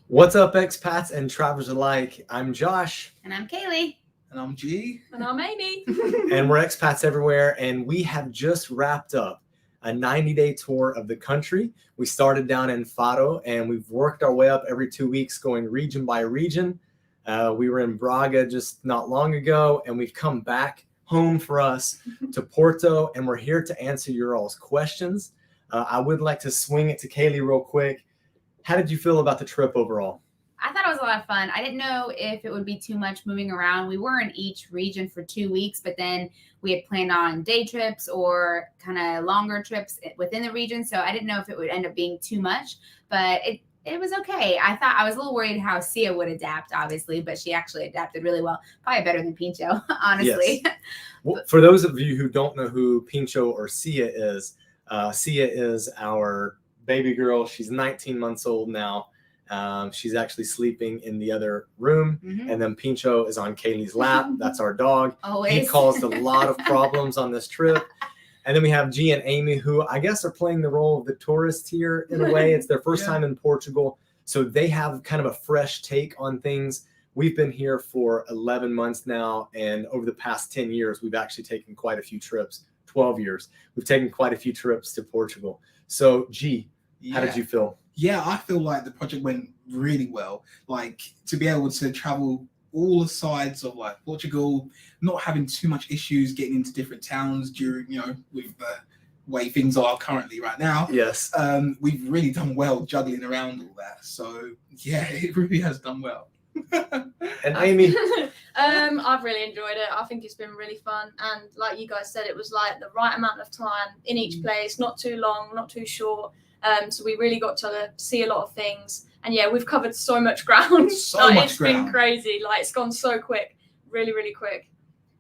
What's up, expats and travelers alike? I'm Josh. And I'm Kalie. And I'm G. And I'm Amy. And we're Expats Everywhere, and we have just wrapped up a 90-day tour of the country. We started down in Faro, and we've worked our way up every 2 weeks, going region by region. We were in Braga just not long ago, and we've come back home for us to Porto, and we're here to answer your all's questions. I would like to swing it to Kalie real quick. How did you feel about the trip overall? I thought it was a lot of fun. I didn't know if it would be too much moving around. We were in each region for 2 weeks, but then we had planned on day trips or kind of longer trips within the region. So I didn't know if it would end up being too much, but it was okay. I was a little worried how Sia would adapt, obviously, but she actually adapted really well. Probably better than Pincho, honestly. Yes. Well, for those of you who don't know who Pincho or Sia is our baby girl. She's 19 months old now. She's actually sleeping in the other room. Mm-hmm. And then Pincho is on Kalie's lap. That's our dog. Always. He caused a lot of problems on this trip. And then we have G and Amy, who I guess are playing the role of the tourist here in a way. It's their first time in Portugal. So they have kind of a fresh take on things. We've been here for 11 months now. And over the past 10 years, we've actually taken quite a few trips. 12 years. We've taken quite a few trips to Portugal. So G, how did you feel? Yeah, I feel like the project went really well. Like, to be able to travel all the sides of like Portugal, not having too much issues getting into different towns during, with the way things are currently right now. Yes. We've really done well juggling around all that. So yeah, it really has done well. And Amy? I've really enjoyed it. I think it's been really fun. And like you guys said, it was like the right amount of time in each place, not too long, not too short. So we really got to see a lot of things. And yeah, we've covered so much ground. It's been crazy. Like, it's gone so quick, really, really quick.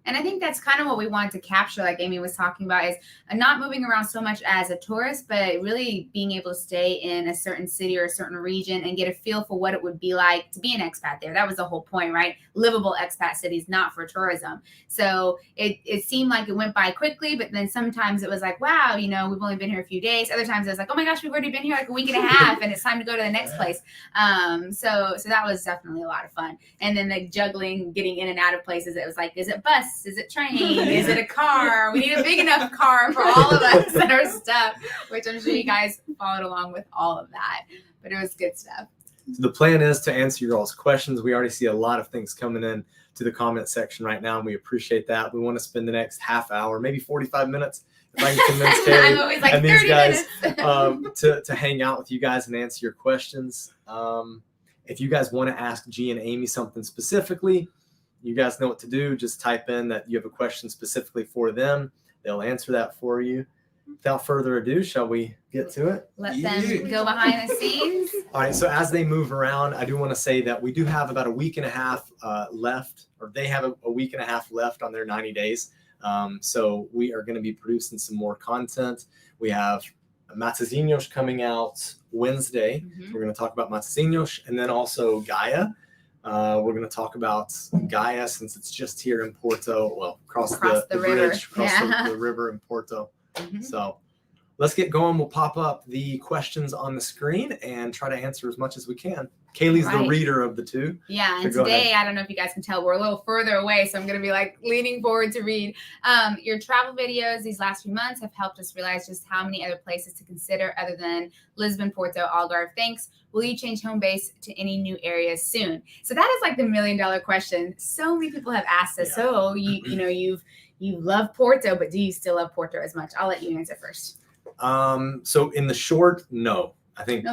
And I think that's kind of what we wanted to capture, like Amy was talking about, is not moving around so much as a tourist, but really being able to stay in a certain city or a certain region and get a feel for what it would be like to be an expat there. That was the whole point, right? Livable expat cities, not for tourism. So it seemed like it went by quickly, but then sometimes it was like, wow, we've only been here a few days. Other times it was like, oh my gosh, we've already been here like a week and a half and it's time to go to the next place. So that was definitely a lot of fun. And then the juggling, getting in and out of places, it was like, is it bus? Is it train? Is it a car? We need a big enough car for all of us that are stuck, which I'm sure you guys followed along with all of that. But it was good stuff. So the plan is to answer your all's questions. We already see a lot of things coming in to the comment section right now, and we appreciate that. We want to spend the next half hour, maybe 45 minutes, if I can convince Kalie I'm always like and these guys minutes. to hang out with you guys and answer your questions. If you guys want to ask G and Amy something specifically, you guys know what to do. Just type in that you have a question specifically for them. They'll answer that for you. Without further ado, shall we get to it? Let them go behind the scenes. All right. So as they move around, I do want to say that we do have about a week and a half left, or they have a week and a half left on their 90 days. So we are going to be producing some more content. We have Matosinhos coming out Wednesday. Mm-hmm. We're going to talk about Matosinhos, and then also Gaia. We're going to talk about Gaia since it's just here in Porto, across the bridge, across the river in Porto. Mm-hmm. So let's get going. We'll pop up the questions on the screen and try to answer as much as we can. Kalie's the reader of the two. Yeah, and today, I don't know if you guys can tell, we're a little further away, so I'm going to be like leaning forward to read. Your travel videos these last few months have helped us realize just how many other places to consider other than Lisbon, Porto, Algarve. Thanks. Will you change home base to any new areas soon? So that is like the $1 million question. So many people have asked us. Yeah. So you love Porto, but do you still love Porto as much? I'll let you answer first. So in the short, no. I think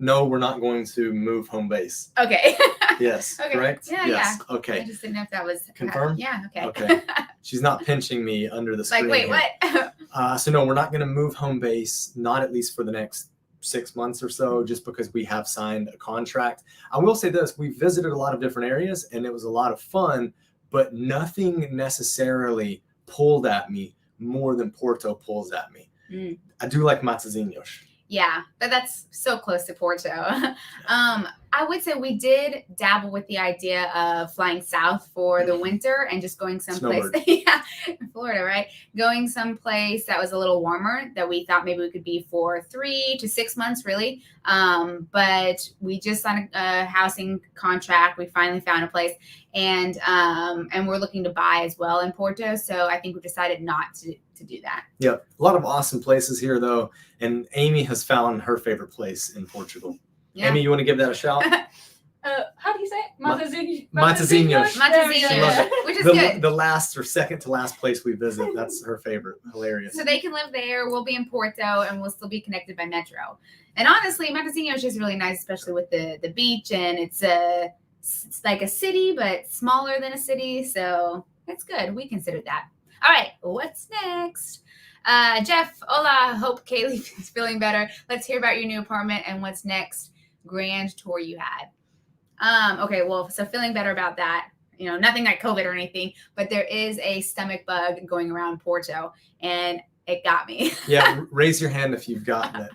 no, we're not going to move home base. Okay. Yes. Okay. Correct? Yeah, yes. Yeah. Okay. I just didn't know if that was confirmed. Yeah. Okay. Okay. She's not pinching me under the screen. Like, wait, here. What? So no, we're not going to move home base. Not at least for the next 6 months or so, just because we have signed a contract. I will say this: we visited a lot of different areas, and it was a lot of fun. But nothing necessarily pulled at me more than Porto pulls at me. I do like Matosinhos. Yeah, but that's so close to Porto. I I would say we did dabble with the idea of flying south for the winter and just going someplace. Yeah, in Florida, right? Going someplace that was a little warmer that we thought maybe we could be for 3 to 6 months, really. But we just signed a housing contract. We finally found a place, and we're looking to buy as well in Porto. So I think we decided not to do that. Yeah, a lot of awesome places here though, and Amy has found her favorite place in Portugal. Yeah. Amy, you want to give that a shout? How do you say it? Matosinhos. Matosinhos, which is good. The last or second to last place we visit. That's her favorite. Hilarious. So they can live there. We'll be in Porto, and we'll still be connected by metro. And honestly, Matosinhos is really nice, especially with the beach, and it's like a city, but smaller than a city. So it's good. We considered that. All right, what's next? Jeff, hola. Hope Kalie is feeling better. Let's hear about your new apartment and what's next grand tour you had. Okay, well, so feeling better about that. You know, nothing like COVID or anything, but there is a stomach bug going around Porto, and it got me. Yeah, raise your hand if you've gotten it.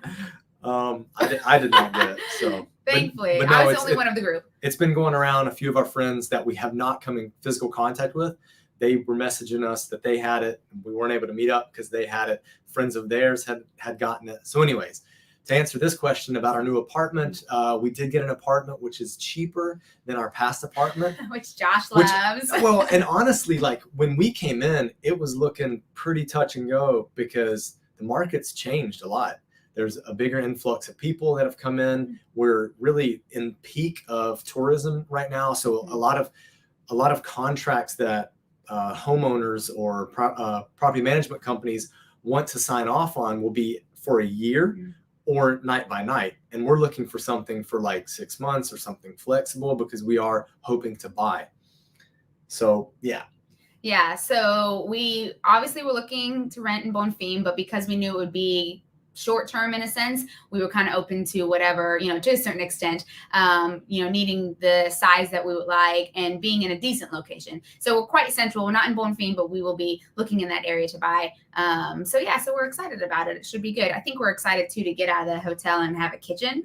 I did not get it, so. Thankfully, but no, I was the only one of the group. It's been going around. A few of our friends that we have not come in physical contact with, they were messaging us that they had it. We weren't able to meet up because they had it. Friends of theirs had gotten it. So anyways, to answer this question about our new apartment, we did get an apartment which is cheaper than our past apartment. Which Josh loves. Well, and honestly, like when we came in, it was looking pretty touch and go because the market's changed a lot. There's a bigger influx of people that have come in. We're really in peak of tourism right now. So a lot of contracts that homeowners or property management companies want to sign off on will be for a year or night by night. And we're looking for something for like 6 months or something flexible because we are hoping to buy. So, yeah. Yeah. So we obviously were looking to rent in Bonfim, but because we knew it would be short term in a sense, we were kind of open to whatever, you know, to a certain extent, you know, needing the size that we would like and being in a decent location. So we're quite central. We're not in Bonfim, but we will be looking in that area to buy. So yeah, so we're excited about it. It should be good. I think we're excited too to get out of the hotel and have a kitchen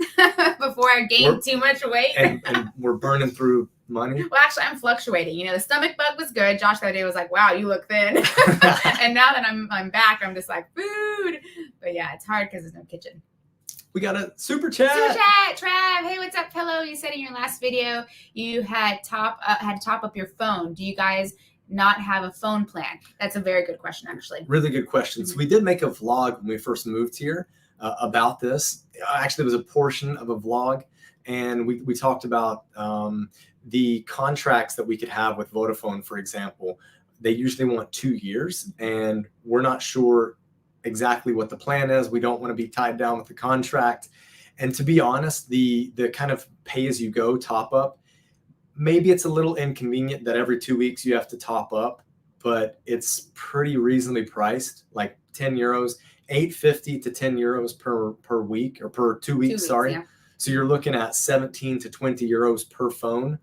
before I gain too much weight. and we're burning through money. Well, actually, I'm fluctuating. You know, the stomach bug was good. Josh the other day was like, "Wow, you look thin." And now that I'm back, I'm just like, food. But yeah, it's hard because there's no kitchen. We got a super chat. Super chat, Trav. Hey, what's up, fellow? You said in your last video you had to top up your phone. Do you guys not have a phone plan? That's a very good question, actually. Really good question. So we did make a vlog when we first moved here about this. Actually, it was a portion of a vlog, and we talked about the contracts that we could have with Vodafone, for example. They usually want 2 years, and we're not sure exactly what the plan is. We don't want to be tied down with the contract. And to be honest, the kind of pay-as-you-go top-up, maybe it's a little inconvenient that every 2 weeks you have to top up, but it's pretty reasonably priced, like 10 euros, 8.50 to 10 euros per week, or per 2 weeks, sorry. Yeah. So you're looking at 17 to 20 euros per phone.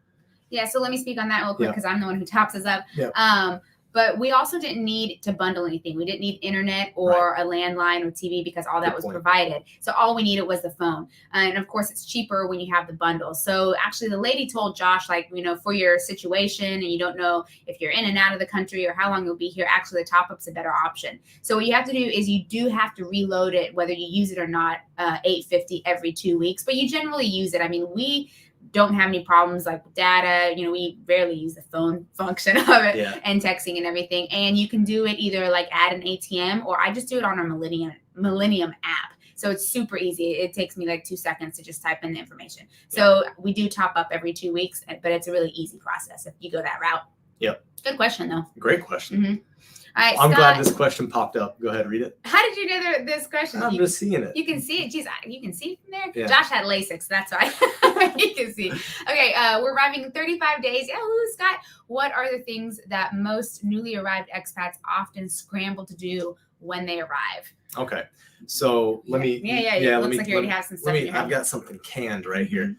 Yeah, so let me speak on that real quick because I'm the one who tops us up. Yeah. But we also didn't need to bundle anything. We didn't need internet or a landline or TV because all that was provided. So all we needed was the phone. And of course, it's cheaper when you have the bundle. So actually, the lady told Josh, like, you know, for your situation and you don't know if you're in and out of the country or how long you'll be here, actually, the top-up's a better option. So what you have to do is you do have to reload it, whether you use it or not, $8.50 every 2 weeks. But you generally use it. I mean, we don't have any problems like with data. You know, we rarely use the phone function of it and texting and everything. And you can do it either like at an ATM or I just do it on our Millennium app. So it's super easy. It takes me like 2 seconds to just type in the information. So we do top up every 2 weeks, but it's a really easy process if you go that route. Yep. Good question though. Great question. Mm-hmm. All right, I'm Scott, glad this question popped up. Go ahead, read it. How did you know this question? I'm just seeing it. You can see it. Jeez, you can see from there? Yeah. Josh had LASIK, so that's why you can see. Okay, we're arriving in 35 days. Yahoo, Scott. What are the things that most newly arrived expats often scramble to do when they arrive? Okay, so let me. Yeah. Looks like you already have some stuff. I've got something canned right here.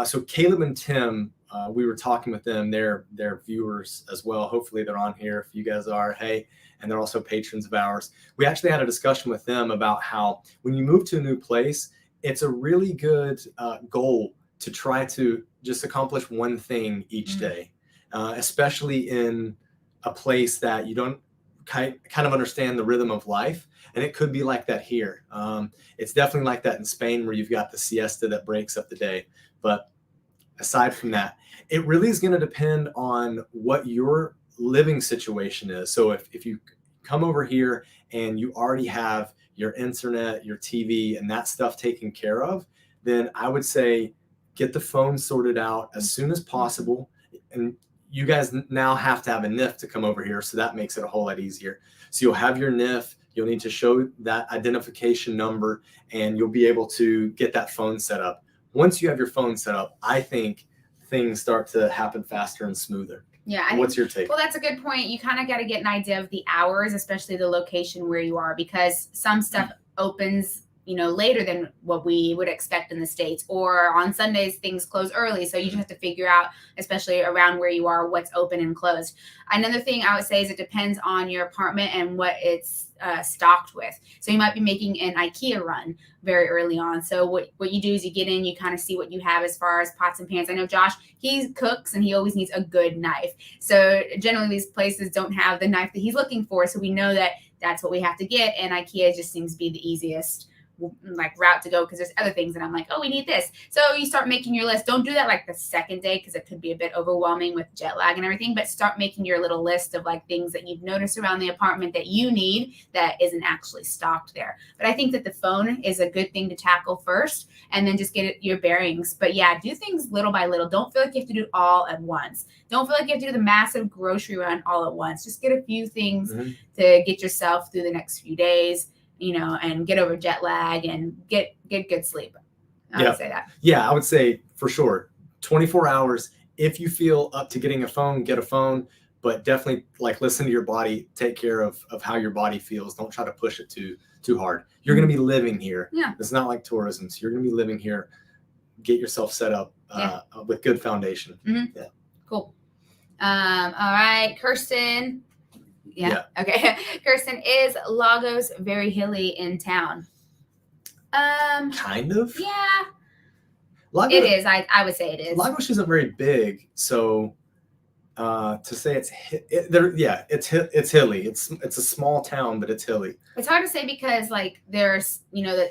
So Caleb and Tim, we were talking with them. They're viewers as well. Hopefully they're on here. If you guys are, hey, and they're also patrons of ours. We actually had a discussion with them about how when you move to a new place, it's a really good goal to try to just accomplish one thing each day, especially in a place that you don't kind of understand the rhythm of life. And it could be like that here. It's definitely like that in Spain, where you've got the siesta that breaks up the day. But aside from that, it really is going to depend on what your living situation is. So if you come over here and you already have your internet, your TV, and that stuff taken care of, then I would say get the phone sorted out as soon as possible. And you guys now have to have a NIF to come over here, so that makes it a whole lot easier. So you'll have your NIF, you'll need to show that identification number, and you'll be able to get that phone set up. Once you have your phone set up, I think things start to happen faster and smoother. Yeah. What's your take? Well, that's a good point. You kind of got to get an idea of the hours, especially the location where you are, because some stuff opens, later than what we would expect in the States, or on Sundays, things close early. So you just have to figure out, especially around where you are, what's open and closed. Another thing I would say is it depends on your apartment and what it's stocked with. So you might be making an IKEA run very early on. So what you do is you get in, you kind of see what you have as far as pots and pans. I know Josh, he cooks and he always needs a good knife. So generally these places don't have the knife that he's looking for. So we know that that's what we have to get. And IKEA just seems to be the easiest route to go, because there's other things that I'm like, oh, we need this. So you start making your list. Don't do that the second day, because it could be a bit overwhelming with jet lag and everything, but start making your little list of things that you've noticed around the apartment that you need that isn't actually stocked there. But I think that the phone is a good thing to tackle first, and then just get your bearings. But yeah, do things little by little. Don't feel like you have to do it all at once. Don't feel like you have to do the massive grocery run all at once. Just get a few things to get yourself through the next few days, and get over jet lag and get good sleep. I would say that. Yeah, I would say for sure 24 hours. If you feel up to getting a phone, get a phone, but definitely listen to your body, take care of how your body feels. Don't try to push it too hard. You're going to be living here. Yeah. It's not like tourism. So you're going to be living here. Get yourself set up with good foundation. Mm-hmm. Yeah. Cool. All right, Kirsten. Yeah. Okay. Kirsten, is Lagos very hilly in town? Kind of. Yeah. Lagos, it is. I would say it is. Lagos isn't very big, so to say it's hilly. It's a small town, but it's hilly. It's hard to say because there's the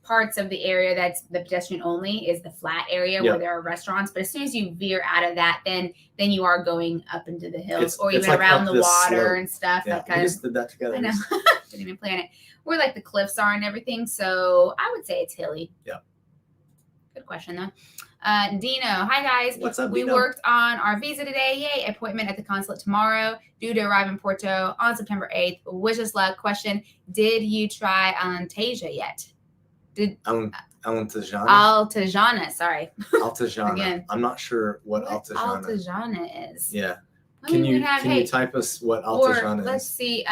parts of the area that's the pedestrian only is the flat area where there are restaurants. But as soon as you veer out of that, then you are going up into the hills or even around the water slope and stuff. Yeah, we just did that together. I know. Didn't even plan it. Where the cliffs are and everything. So I would say it's hilly. Yeah. Good question though. Dino, hi guys. What's up, We Dino? worked on our visa today. Yay. Appointment at the consulate tomorrow. Due to arrive in Porto on September 8th. Wish us luck. Question. Did you try Alentejo yet? Altejana. Sorry. Altejana. Again. I'm not sure what Altejana. Altejana is. Yeah. Can you type us what Altejana is? Let's see.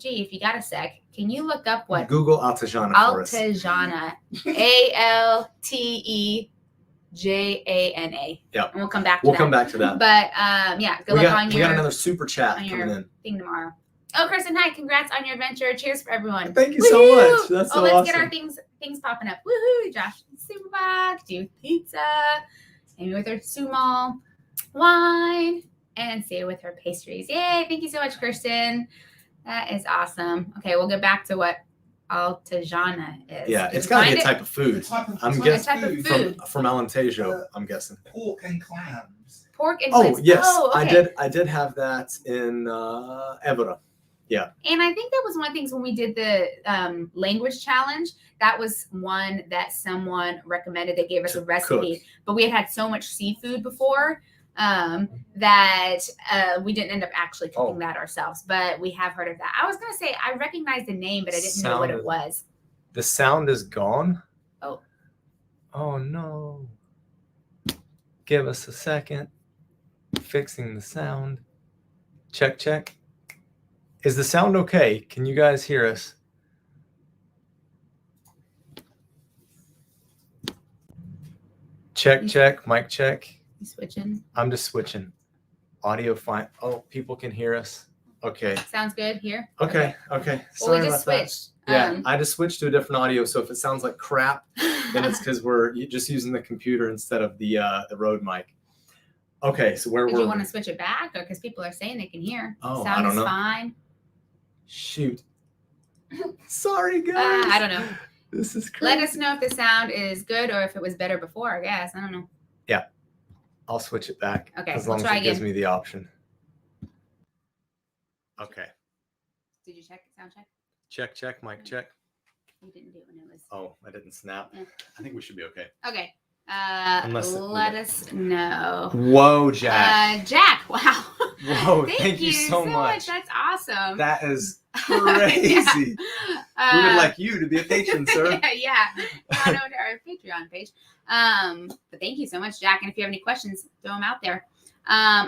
If you got a sec, can you look up what Google Altejana for us? Altejana. Altejana. Yeah. And we'll come back to that. We'll come back to that. But good luck on we got another super chat coming in. Thing tomorrow. Oh, Kristen, hi! Congrats on your adventure. Cheers for everyone. Thank you so much. That's so let's awesome. get our things popping up. Woohoo! Josh, super box, do pizza, Amy with her sumo wine, and Sia with her pastries. Yay! Thank you so much, Kristen. That is awesome. Okay, we'll get back to what Altejana is. Yeah, it's got to be a type of food. I'm guessing from Alentejo. I'm guessing pork and clams. Pork and clams. Oh yes, oh, okay. I did have that in Evora. Yeah. And I think that was one of the things when we did the language challenge. That was one that someone recommended. They gave us a recipe, but we had so much seafood before that we didn't end up actually cooking that ourselves. But we have heard of that. I was going to say I recognized the name, but I didn't know what it was. The sound is gone. Oh. Oh no. Give us a second. Fixing the sound. Check. Is the sound okay? Can you guys hear us? Check. Mic check. You switching? I'm just switching. Audio fine. Oh, people can hear us. Okay. Sounds good here? Okay. Well, Sorry we just about that. switched. Yeah, I just switched to a different audio, so if it sounds like crap, then it's because we're just using the computer instead of the Rode mic. Okay, so where Did were you we? want to switch it back, or because people are saying they can hear? Oh, Sound I don't is know. fine. Shoot. Sorry, guys. I don't know. This is crazy. Let us know if the sound is good or if it was better before. I guess I don't know. I'll switch it back. Okay, as we'll long as try it gives again. me the option. Okay. Did you check sound check? Check, mic check. You didn't do it when it was. Oh, I didn't snap. Yeah. I think we should be okay. Okay. Unless Let us know. Whoa, Jack. Jack. Wow. Whoa, Thank you so much. That's awesome. That is crazy. Yeah. We would like you to be a patron, sir. Yeah. Head over to our Patreon page. But thank you so much, Jack. And if you have any questions, throw them out there.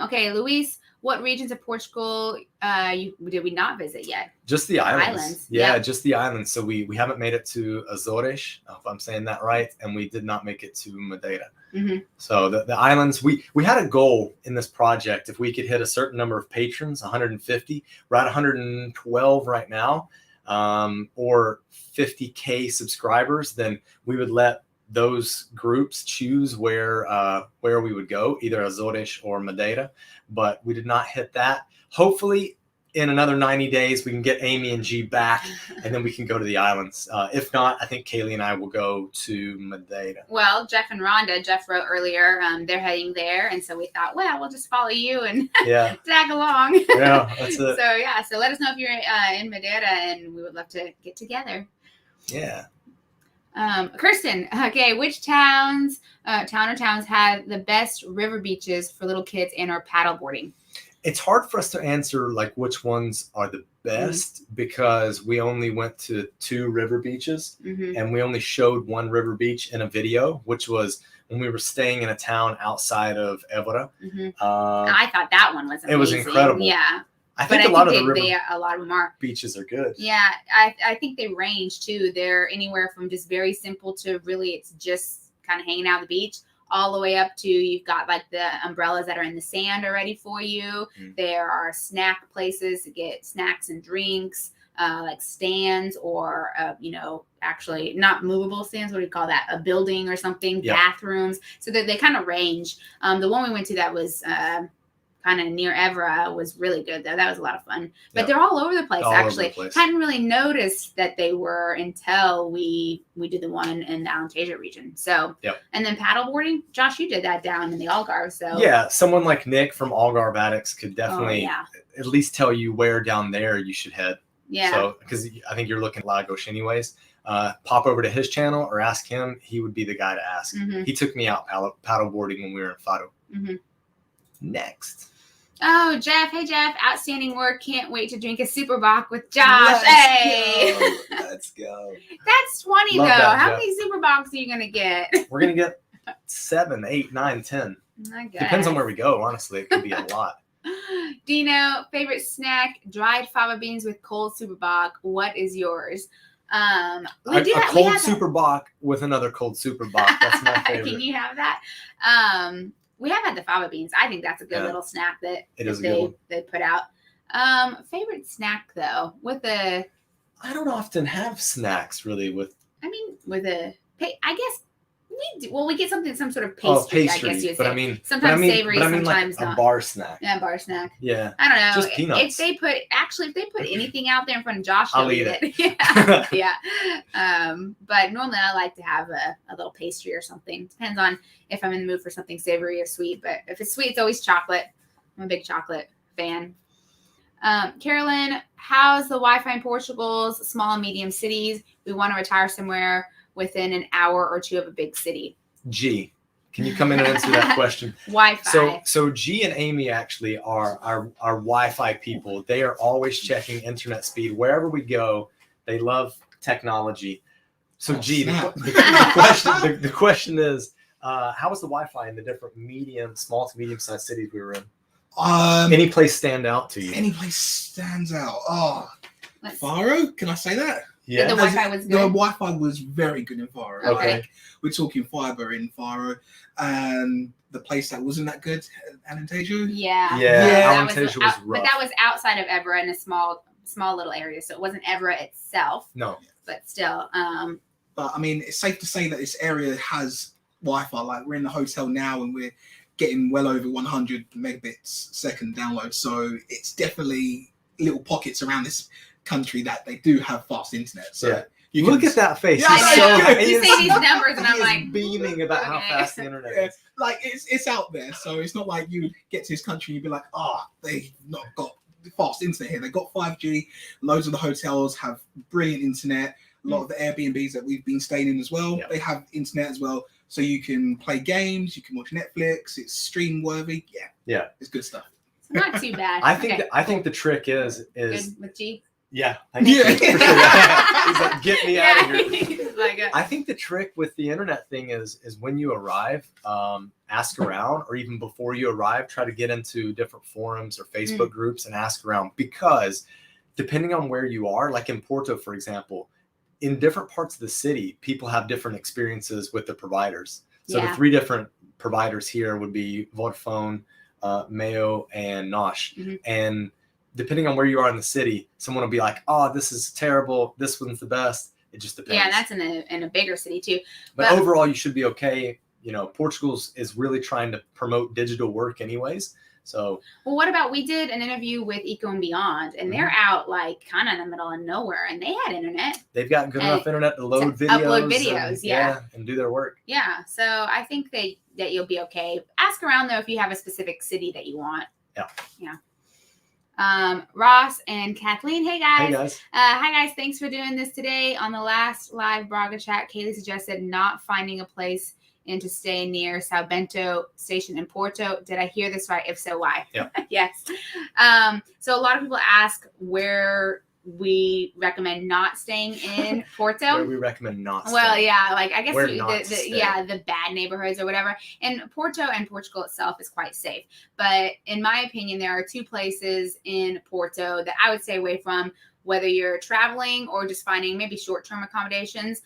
Okay, Luis, what regions of Portugal did we not visit yet? Just the islands. Yeah, Yep. just the islands. So we haven't made it to Azores, if I'm saying that right, and we did not make it to Madeira. Mm-hmm. So the islands, we had a goal in this project. If we could hit a certain number of patrons, 150, we're at 112 right now, or 50K subscribers, then we would let those groups choose where we would go, either Azores or Madeira. But we did not hit that. Hopefully in another 90 days, we can get Amy and G back, and then we can go to the islands. If not, I think Kalie and I will go to Madeira. Well, Jeff and Rhonda, Jeff wrote earlier, they're heading there. And so we thought, well, we'll just follow you and tag along. Yeah, that's it. So let us know if you're in Madeira, and we would love to get together. Yeah. Kirsten, okay, which towns have the best river beaches for little kids and or paddleboarding? It's hard for us to answer like which ones are the best because we only went to 2 river beaches and we only showed 1 river beach in a video, which was when we were staying in a town outside of Évora. I thought that one was amazing. It was incredible. Yeah. I think a lot of the river a lot of them are. beaches are good. Yeah, I think they range too. They're anywhere from just very simple to really it's just kind of hanging out on the beach, all the way up to you've got like the umbrellas that are in the sand are ready for you. There are snack places to get snacks and drinks, like stands or actually not movable stands. What do you call that? A building or something? Yep. Bathrooms. So they kind of range. The one we went to that was kind of near Évora was really good though. That was a lot of fun. But they're all over the place. Actually, hadn't really noticed that they were until we did the one in the Alentejo region. So and then paddleboarding, Josh, you did that down in the Algarve. So yeah, someone like Nick from Algarve Addicts could definitely at least tell you where down there you should head. Yeah. So because I think you're looking at Lagos anyways. Pop over to his channel or ask him. He would be the guy to ask. He took me out paddleboarding when we were in Faro. Next. Oh, Jeff. Hey, Jeff. Outstanding work. Can't wait to drink a Super Bock with Josh. Let's go. That's 20, Love though. that, How Jeff. many Super Bocks are you going to get? We're going to get 7, 8, 9, 10. I guess. Depends on where we go. Honestly, it could be a lot. Dino, favorite snack, dried fava beans with cold Super Bock. What is yours? A cold Super Bock with another cold Super Bock. That's my favorite. Can you have that? We have had the fava beans. I think that's a good little snack that they put out. Favorite snack though, I don't often have snacks really with. I guess we do. Well, we get some sort of pastry. I guess you'd say. Sometimes savory, sometimes like not. A bar snack. Yeah, bar snack. Yeah. I don't know. Just peanuts. If they put anything out there in front of Josh, I'll eat it. Yeah. But normally I like to have a little pastry or something. Depends on if I'm in the mood for something savory or sweet. But if it's sweet, it's always chocolate. I'm a big chocolate fan. Carolyn, how's the Wi-Fi in Portugal's small and medium cities? We want to retire somewhere within an hour or 2 of a big city. G, can you come in and answer that question? Wi-Fi. So G and Amy actually are our Wi-Fi people. They are always checking internet speed wherever we go. They love technology. So G, the question is, how was the Wi-Fi in the different small to medium sized cities we were in? Any place stand out to you? Any place stands out? Oh, Faro? Can I say that? Yeah. The Wi-Fi was The good. Wi-Fi was very good in Faro. Okay. Like, we're talking fiber in Faro, and the place that wasn't that good, Alentejo. Yeah. Yeah, That Alentejo was out- rough. But that was outside of Evora in a small little area, so it wasn't Evora itself. No. But still, But I mean, it's safe to say that this area has Wi-Fi. Like, we're in the hotel now, and we're getting well over 100 megabits second download. So it's definitely little pockets around this country that they do have fast internet. So Yeah. you Look can, at that face. Yeah, He's I know, so, you he you is- say these numbers, and he I'm is like, beaming about how okay. fast the internet Yeah, is. like it's out there. So it's not like you get to this country and you'd be like, they've not got fast internet here. They've got 5G. Loads of the hotels have brilliant internet. A lot of the Airbnbs that we've been staying in as well, Yeah. they have internet as well. So you can play games, you can watch Netflix. It's stream worthy. Yeah, it's good stuff. it's not too bad. I think Okay, I think the trick is good with G. yeah. I think Yeah. for sure. He's like, get me out of here. He's like, I think the trick with the internet thing is when you arrive, ask around, or even before you arrive, try to get into different forums or Facebook groups and ask around, because depending on where you are, like in Porto, for example, in different parts of the city, people have different experiences with the providers. So Yeah. the 3 different providers here would be Vodafone, Mayo, and Nosh. Mhm. And depending on where you are in the city, someone will be like, "Oh, this is terrible. This one's the best." It just depends. yeah, and that's in a bigger city too. But but- overall, you should be okay. You know, Portugal is really trying to promote digital work, anyways. So Well, what about, we did an interview with Eco and Beyond, and they're out like kind of in the middle of nowhere, and they had internet. they've got good And enough internet to load to videos, upload videos, yeah. and do their work. Yeah, so I think that you'll be okay. Ask around though if you have a specific city that you want. Yeah. Ross and Kathleen, hey guys. Hey guys, Hi guys, thanks for doing this today. On the last live Braga chat, Kalie suggested not finding a place and to stay near Sao Bento station in Porto. Did I hear this right? If so, why? Yeah. Yes. So a lot of people ask where we recommend not staying in Porto. where we recommend not. Well, staying. yeah, like I guess Where not to the stay. the bad neighborhoods or whatever. And Porto and Portugal itself is quite safe. But in my opinion, there are 2 places in Porto that I would stay away from, whether you're traveling or just finding maybe short-term accommodations.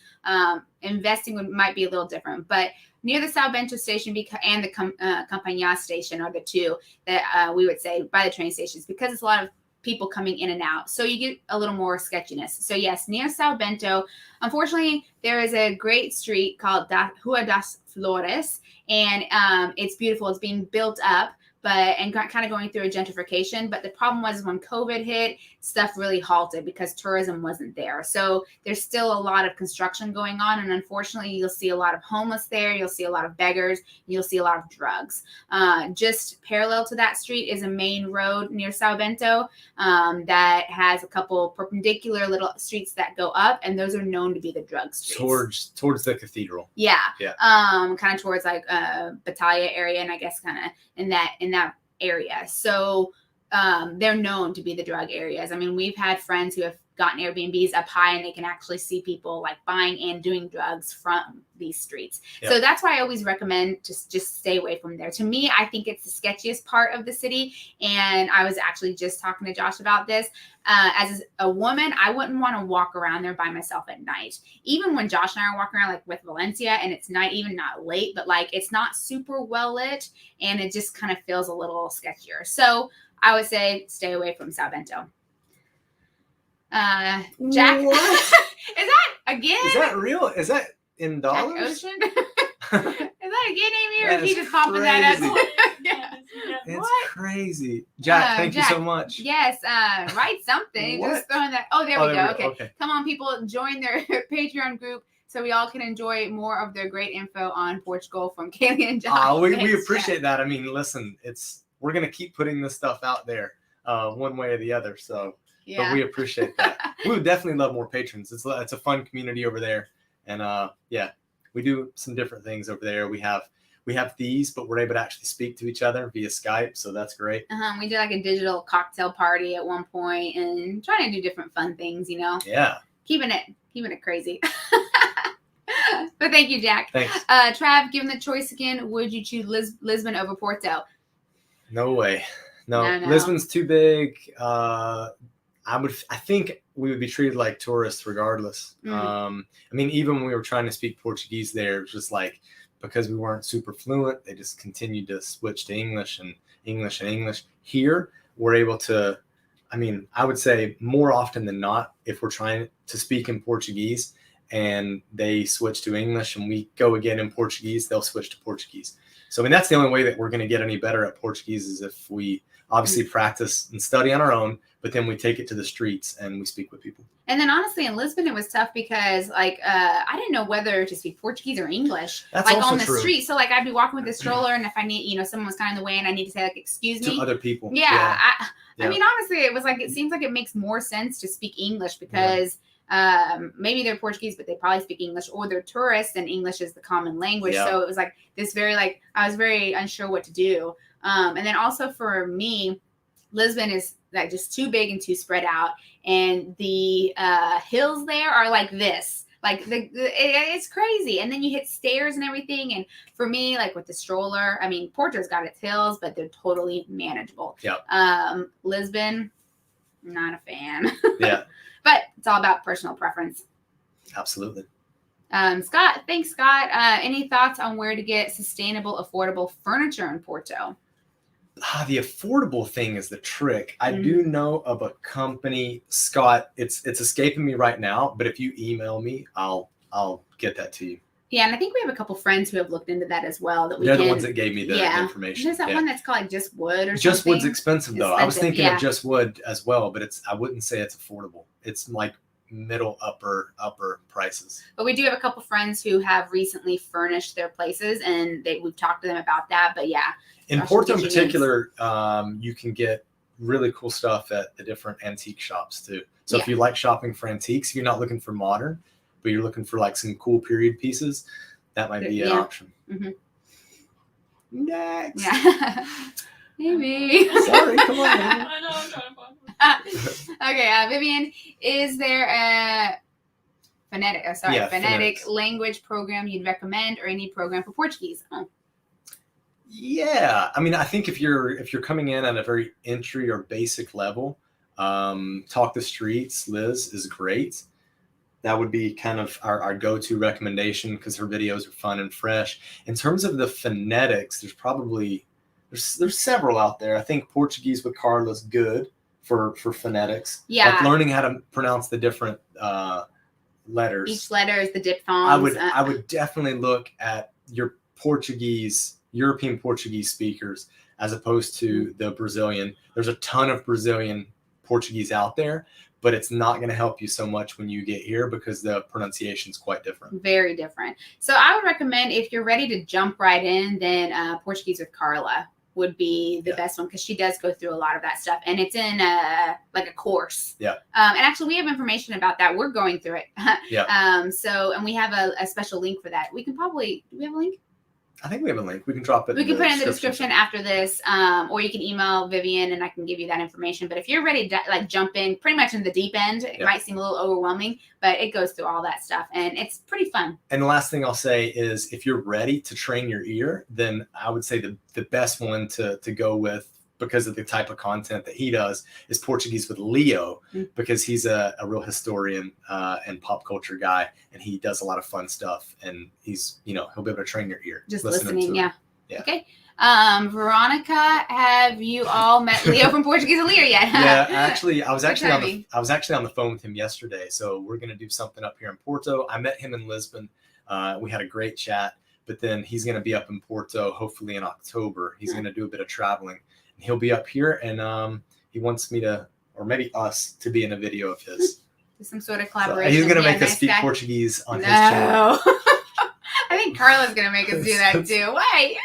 Investing might be a little different, but near the Sao Bento station and the Campanhã station are the 2 that we would say by the train stations, because it's a lot of people coming in and out. So you get a little more sketchiness. So yes, near Sao Bento, unfortunately, there is a great street called Rua das Flores, and it's beautiful. It's being built up, and kind of going through a gentrification. But the problem was when COVID hit, stuff really halted because tourism wasn't there. So there's still a lot of construction going on. And unfortunately, you'll see a lot of homeless there. You'll see a lot of beggars. And you'll see a lot of drugs. Just parallel to that street is a main road near Sao Bento that has a couple perpendicular little streets that go up. And those are known to be the drug streets. towards the cathedral. Yeah. Yeah. Kind of towards like Batalha area, and I guess kind of in that area. So they're known to be the drug areas. I mean, we've had friends who have gotten Airbnbs up high, and they can actually see people like buying and doing drugs from these streets. Yep. So that's why I always recommend just stay away from there. To me, I think it's the sketchiest part of the city. And I was actually just talking to Josh about this. As a woman, I wouldn't want to walk around there by myself at night. Even when Josh and I are walking around like with Valencia and it's night, even not late, but like it's not super well lit, and it just kind of feels a little sketchier. So I would say stay away from Sao Bento. Jack, What? is that again? Is that real? Is that in Jack dollars? Ocean? Is that again, Amy, or That is he is just popping that crazy. up? It's What? crazy. Jack, thank you Jack, so much. Yes, write something. What? Just throwing that. Oh, there we go. Okay. Okay. Come on, people, join their Patreon group so we all can enjoy more of their great info on Portugal from Kalie and Josh. We Thanks, appreciate that. I mean, listen, we're gonna keep putting this stuff out there, one way or the other. So, Yeah. but we appreciate that. We would definitely love more patrons. It's a fun community over there, and yeah, we do some different things over there. We have these, but we're able to actually speak to each other via Skype, so that's great. We did like a digital cocktail party at one point, and trying to do different fun things. Yeah, Keeping it crazy. But thank you, Jack. thanks. Trav, given the choice again, would you choose Lisbon over Porto? No way. No, No. Lisbon's too big. I think we would be treated like tourists regardless. I mean, even when we were trying to speak Portuguese there, it was just like, because we weren't super fluent, they just continued to switch to English and English and English. Here, we're able to, I mean, I would say more often than not, if we're trying to speak in Portuguese and they switch to English and we go again in Portuguese, they'll switch to Portuguese. So, I mean, that's the only way that we're going to get any better at Portuguese is if we obviously practice and study on our own, but then we take it to the streets and we speak with people. And then honestly, in Lisbon, it was tough because like I didn't know whether to speak Portuguese or English. That's like also on the true. street. So like I'd be walking with a stroller, and if I need, someone was kind of in the way, and I need to say like, "Excuse me," To other people. Yeah. Yeah. I mean, honestly, it was like it seems like it makes more sense to speak English because maybe they're Portuguese, but they probably speak English, or they're tourists, and English is the common language. Yeah. So it was like this very like I was very unsure what to do. And then also for me, Lisbon is like just too big and too spread out, and the hills there are like this, like it's crazy. And then you hit stairs and everything. And for me, like with the stroller, I mean, Porto's got its hills, but they're totally manageable. Yeah. Lisbon, not a fan. Yeah. But it's all about personal preference. Absolutely. Scott, thanks, Scott. Any thoughts on where to get sustainable, affordable furniture in Porto? The affordable thing is the trick. I do know of a company, Scott. It's escaping me right now, but if you email me, I'll get that to you. Yeah, and I think we have a couple friends who have looked into that as well. They're the ones that gave me the information. There's that one that's called like Just Wood or Just something. Wood's expensive though. I was thinking of Just Wood as well, but I wouldn't say it's affordable. It's like middle upper prices. But we do have a couple friends who have recently furnished their places, and we've talked to them about that. But yeah. In Porto in particular, you can get really cool stuff at the different antique shops too. So if you like shopping for antiques, if you're not looking for modern, but you're looking for like some cool period pieces, that might be an option. Mm-hmm. Next. Yeah. Maybe. Sorry, come on. I know, I'm trying to find one. Okay, Vivian, is there a phonetic phonetics. language program you'd recommend, or any program for Portuguese? Oh. Yeah, I mean, I think if you're coming in at a very entry or basic level, Talk the Streets, Liz is great. That would be kind of our go-to recommendation because her videos are fun and fresh. In terms of the phonetics, there's several out there. I think Portuguese with Carla's good for phonetics. Yeah. Like learning how to pronounce the different letters. Each letter is the diphthongs. I would definitely look at your European Portuguese speakers as opposed to the Brazilian. There's a ton of Brazilian Portuguese out there, but it's not going to help you so much when you get here because the pronunciation is quite different. Very different. So I would recommend, if you're ready to jump right in, then Portuguese with Carla would be the best one, because she does go through a lot of that stuff, and it's in like a course. Yeah. And actually, we have information about that. We're going through it. Yeah. And we have a special link for that. We can probably, do we have a link? I think we have a link. We can drop it. We can put it in the description after this, or you can email Vivian and I can give you that information. But if you're ready to like jump in pretty much in the deep end, it might seem a little overwhelming, but it goes through all that stuff and it's pretty fun. And the last thing I'll say is, if you're ready to train your ear, then I would say the best one to go with, because of the type of content that he does, is Portuguese with Leo, because he's a real historian and pop culture guy, and he does a lot of fun stuff, and he'll be able to train your ear. Just listening, yeah. Okay. Veronica, have you all met Leo from Portuguese with Leo yet? Yeah, actually, I was actually on the phone with him yesterday, so we're gonna do something up here in Porto. I met him in Lisbon. We had a great chat, but then he's gonna be up in Porto hopefully in October. He's gonna do a bit of traveling. He'll be up here, and he wants me to, or maybe us, to be in a video of his. Some sort of collaboration. So he's going to make us speak Portuguese on his channel. I think Carla's going to make us do that too. Wait.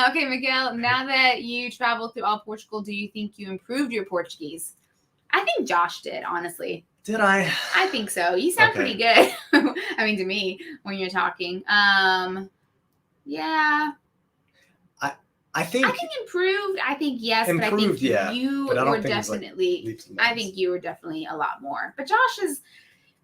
Okay, Miguel, now that you traveled through all Portugal, do you think you improved your Portuguese? I think Josh did, honestly. Did I? I think so. You sound pretty good. I mean, to me, when you're talking. Yeah. I think improved. I think yes, but I think you were definitely. I think you were definitely a lot more. But Josh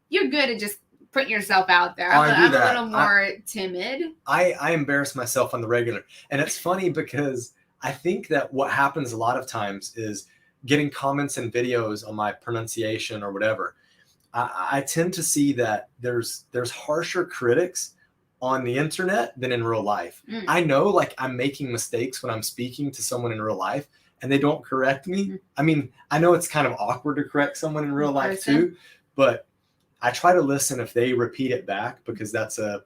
you're good at just putting yourself out there. I'm a little more timid. I embarrass myself on the regular, and it's funny because I think that what happens a lot of times is getting comments and videos on my pronunciation or whatever, I tend to see that there's harsher critics on the internet than in real life. I know like I'm making mistakes when I'm speaking to someone in real life and they don't correct me. I mean, I know it's kind of awkward to correct someone in real life too, but I try to listen if they repeat it back, because that's a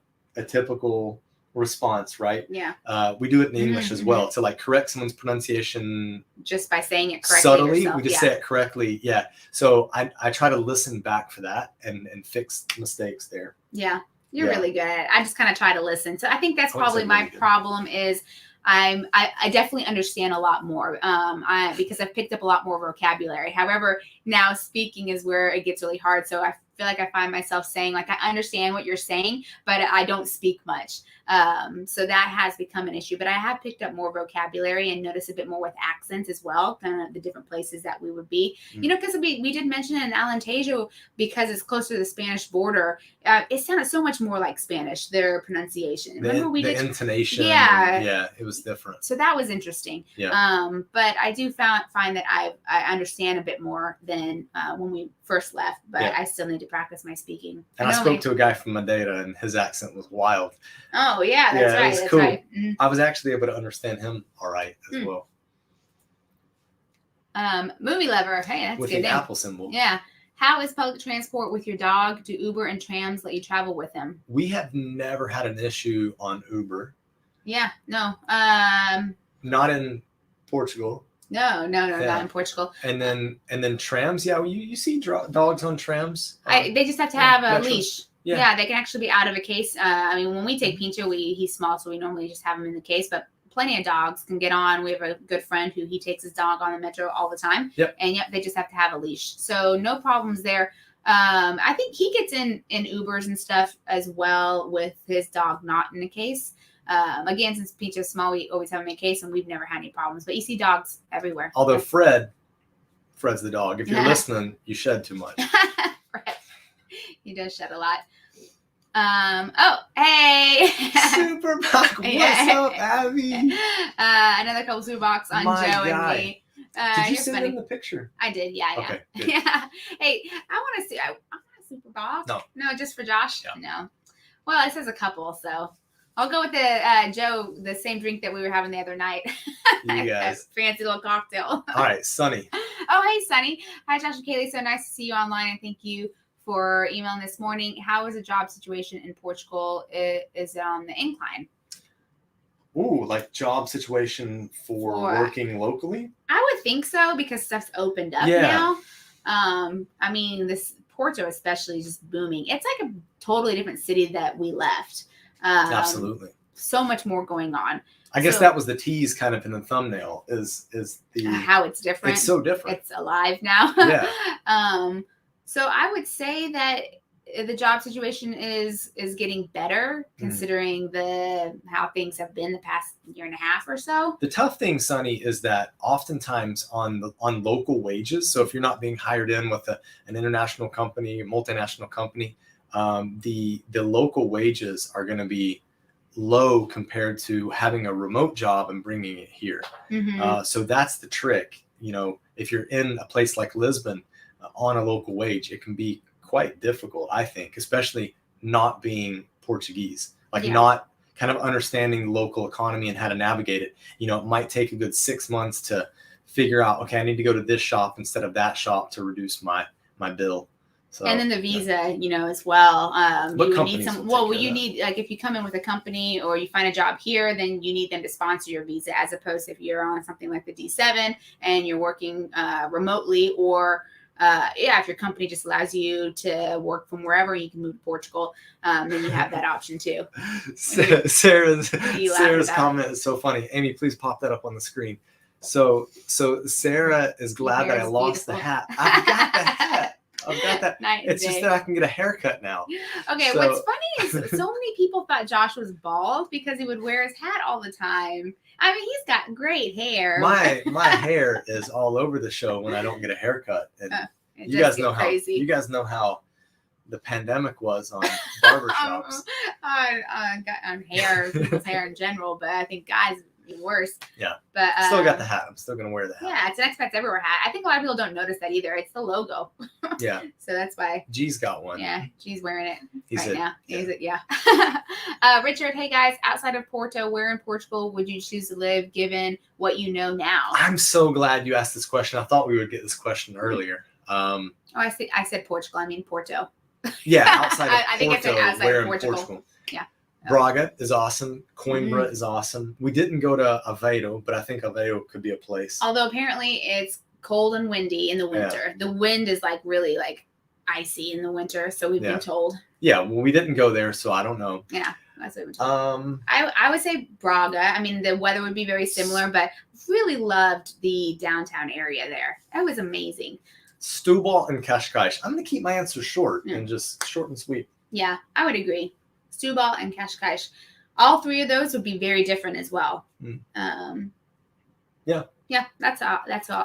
typical response, right? Yeah. We do it in English as well, to like correct someone's pronunciation just by saying it correctly subtly. yourself. We just say it correctly. Yeah. So I try to listen back for that and fix mistakes there. Yeah. You're really good at it. I just kind of try to listen. So I think that's probably my problem is I definitely understand a lot more because I've picked up a lot more vocabulary. However, now speaking is where it gets really hard. So I feel like I find myself saying like, I understand what you're saying, but I don't speak much. So that has become an issue, but I have picked up more vocabulary and noticed a bit more with accents as well, kind of the different places that we would be, you know, because we did mention in Alentejo, because it's close to the Spanish border, it sounded so much more like Spanish, their pronunciation. Remember the intonation. Yeah, it was different. So that was interesting. Yeah. But I do find that I understand a bit more than when we first left, but I still need to practice my speaking. And I spoke to a guy from Madeira and his accent was wild. Oh yeah, that's right. It was that's cool. Right. I was actually able to understand him all right as well. Movie lover. Hey, that's with a good the name. Apple symbol. Yeah. How is public transport with your dog? Do Uber and trams let you travel with him? We have never had an issue on Uber. Yeah. No. Not in Portugal. No, not in Portugal. And then trams. Yeah, you see dogs on trams. They just have to have a metros. leash. Yeah. Yeah, they can actually be out of a case. I mean, when we take Pincho, he's small, so we normally just have him in the case. But plenty of dogs can get on. We have a good friend who he takes his dog on the metro all the time. Yep. And they just have to have a leash. So no problems there. I think he gets in Ubers and stuff as well with his dog not in a case. Again, since Pincho's small, we always have him in a case, and we've never had any problems. But you see dogs everywhere. Although Fred's the dog. If you're listening, you shed too much. Fred. He does shed a lot. Oh, hey. Super box. What's up, Abby? Another couple super box on My Joe guy. and me. Did you send him the picture? I did, yeah. Okay, good. Yeah. Hey, I want to see. I want a super box. No, just for Josh. Yeah. No. Well, it says a couple, so I'll go with the Joe, the same drink that we were having the other night. You guys. Fancy little cocktail. All right, Sunny. Oh, hey, Sunny. Hi, Josh and Kalie. So nice to see you online, and thank you for emailing this morning. How is the job situation in Portugal? Is it on the incline? Ooh, like job situation for working locally? I would think so, because stuff's opened up now. I mean, this Porto especially is just booming. It's like a totally different city that we left. Absolutely. So much more going on. I guess that was the tease kind of in the thumbnail is the how it's different. It's so different. It's alive now. Yeah. So I would say that the job situation is getting better, considering how things have been the past year and a half or so. The tough thing, Sonny, is that oftentimes on local wages, so if you're not being hired in with an international company, a multinational company, the local wages are going to be low compared to having a remote job and bringing it here. So that's the trick. You know, if you're in a place like Lisbon on a local wage, it can be quite difficult, I think, especially not being Portuguese, not kind of understanding the local economy and how to navigate it. You know, it might take a good 6 months to figure out, okay, I need to go to this shop instead of that shop to reduce my bill. So, and then the visa, you know, as well. You need like if you come in with a company or you find a job here, then you need them to sponsor your visa, as opposed to if you're on something like the D7 and you're working remotely, or if your company just allows you to work from wherever, you can move to Portugal, then you have that option too. Sarah's comment is so funny. Amy, please pop that up on the screen. So Sarah is glad that I lost the hat. I've got the hat. I've got that. It's just that I can get a haircut now. Okay, what's funny is so many people thought Josh was bald because he would wear his hat all the time. I mean, he's got great hair. My hair is all over the show when I don't get a haircut. And you guys know how the pandemic was on barbershops. On hair, people's hair in general, but I think guys worse. Yeah. But Still got the hat. I'm still gonna wear the hat. Yeah, it's an Expats Everywhere hat. I think a lot of people don't notice that either. It's the logo. Yeah. So that's why. G's got one. Yeah, G's wearing it He's right it. now. Yeah. He's it, yeah. Richard, hey guys, outside of Porto, where in Portugal would you choose to live given what you know now? I'm so glad you asked this question. I thought we would get this question earlier. I said Portugal. I mean Porto. Yeah, outside of Porto, I think I said outside where of in Portugal. Yeah. Braga is awesome. Coimbra is awesome. We didn't go to Aveiro, but I think Aveiro could be a place. Although apparently it's cold and windy in the winter. The wind is like really like icy in the winter, so we've been told. Yeah, well, we didn't go there, so I don't know. Yeah, that's what we've been told. I would say Braga. I mean, the weather would be very similar, but really loved the downtown area there. That was amazing. Setúbal and Cascais. I'm going to keep my answer short and just short and sweet. Yeah, I would agree. Setúbal and Cascais. All three of those would be very different as well. Yeah, that's all.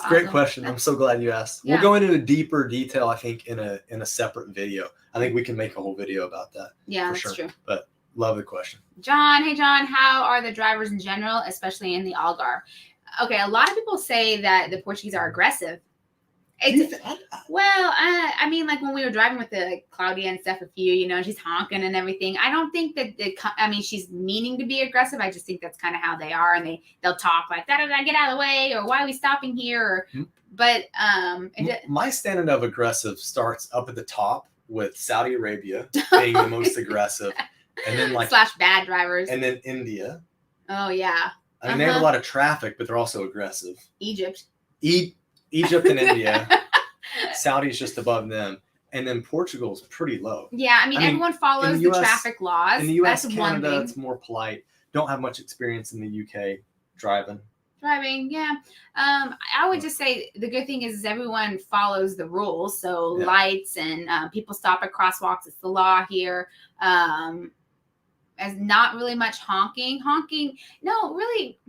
Great question. I'm so glad you asked. Yeah. We'll go into deeper detail, I think, in a separate video. I think we can make a whole video about that. Yeah, for that's sure. true. But love the question. John, hey John, how are the drivers in general, especially in the Algarve? Okay, a lot of people say that the Portuguese are aggressive. I mean, like when we were driving with the Claudia and stuff, she's honking and everything. I don't think that she's meaning to be aggressive. I just think that's kind of how they are, and they'll talk like da get out of the way, or why are we stopping here? But my standard of aggressive starts up at the top with Saudi Arabia being the most aggressive, and then like / bad drivers, and then India. Oh yeah, I mean they have a lot of traffic, but they're also aggressive. Egypt and India. Saudi's just above them. And then Portugal's pretty low. Yeah, I mean everyone follows the traffic laws. In the US, that's Canada, one thing. it's more polite. Don't have much experience in the UK driving. Yeah. I would just say the good thing is everyone follows the rules. So lights and people stop at crosswalks. It's the law here. As not really much honking. No, really,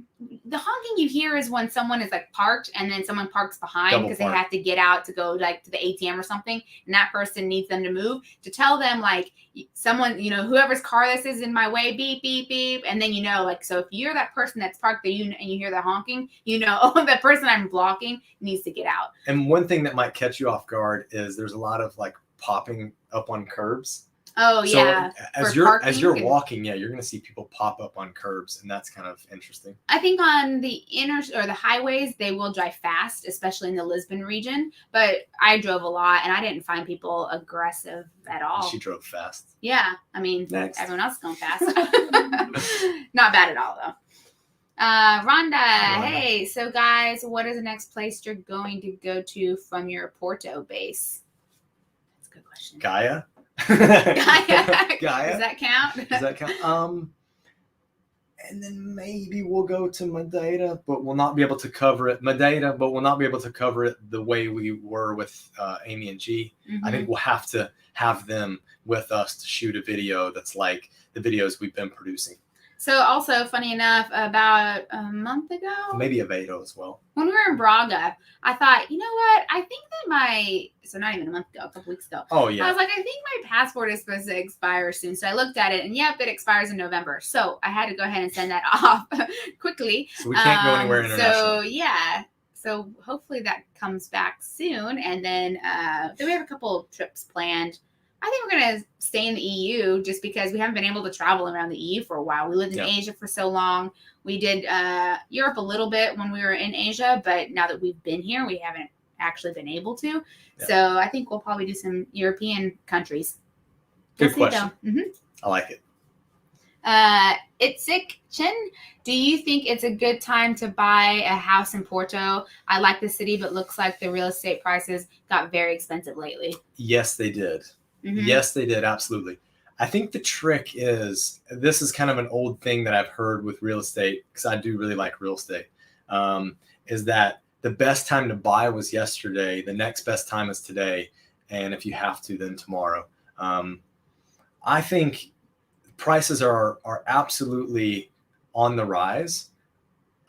the honking you hear is when someone is like parked and then someone parks behind because they have to get out to go like to the ATM or something, and that person needs them to move, to tell them like someone, whoever's car this is in my way, beep beep beep, and then like, so if you're that person that's parked there, and you hear the honking, the person I'm blocking needs to get out. And one thing that might catch you off guard is there's a lot of like popping up on curbs. Oh yeah. So as you're walking, you're gonna see people pop up on curbs, and that's kind of interesting. I think on the the highways they will drive fast, especially in the Lisbon region. But I drove a lot, and I didn't find people aggressive at all. She drove fast. Yeah, I mean everyone else is going fast. Not bad at all though. Rhonda, hey, so guys, what is the next place you're going to go to from your Porto base? That's a good question. Gaia. Gaia. Does that count? And then maybe we'll go to Madeira, but we'll not be able to cover it. We'll not be able to cover it the way we were with Amy and G. I think we'll have to have them with us to shoot a video that's like the videos we've been producing. So also, funny enough, about a month ago, maybe Aveiro as well, when we were in Braga, I thought, you know what? I think that not even a month ago, a couple weeks ago. Oh yeah. I was like, I think my passport is supposed to expire soon. So I looked at it, and yep, it expires in November. So I had to go ahead and send that off quickly. So we can't go anywhere international. So yeah. So hopefully that comes back soon, and then we have a couple of trips planned. I think we're going to stay in the EU just because we haven't been able to travel around the EU for a while. We lived in Asia for so long. We did Europe a little bit when we were in Asia, but now that we've been here, we haven't actually been able to. Yeah. So I think we'll probably do some European countries. Good question. I like it. Itzik Chin, do you think it's a good time to buy a house in Porto? I like the city, but looks like the real estate prices got very expensive lately. Yes, they did. Yes, they did. Absolutely. I think the trick is, this is kind of an old thing that I've heard with real estate, because I do really like real estate, is that the best time to buy was yesterday. The next best time is today. And if you have to, then tomorrow. I think prices are absolutely on the rise.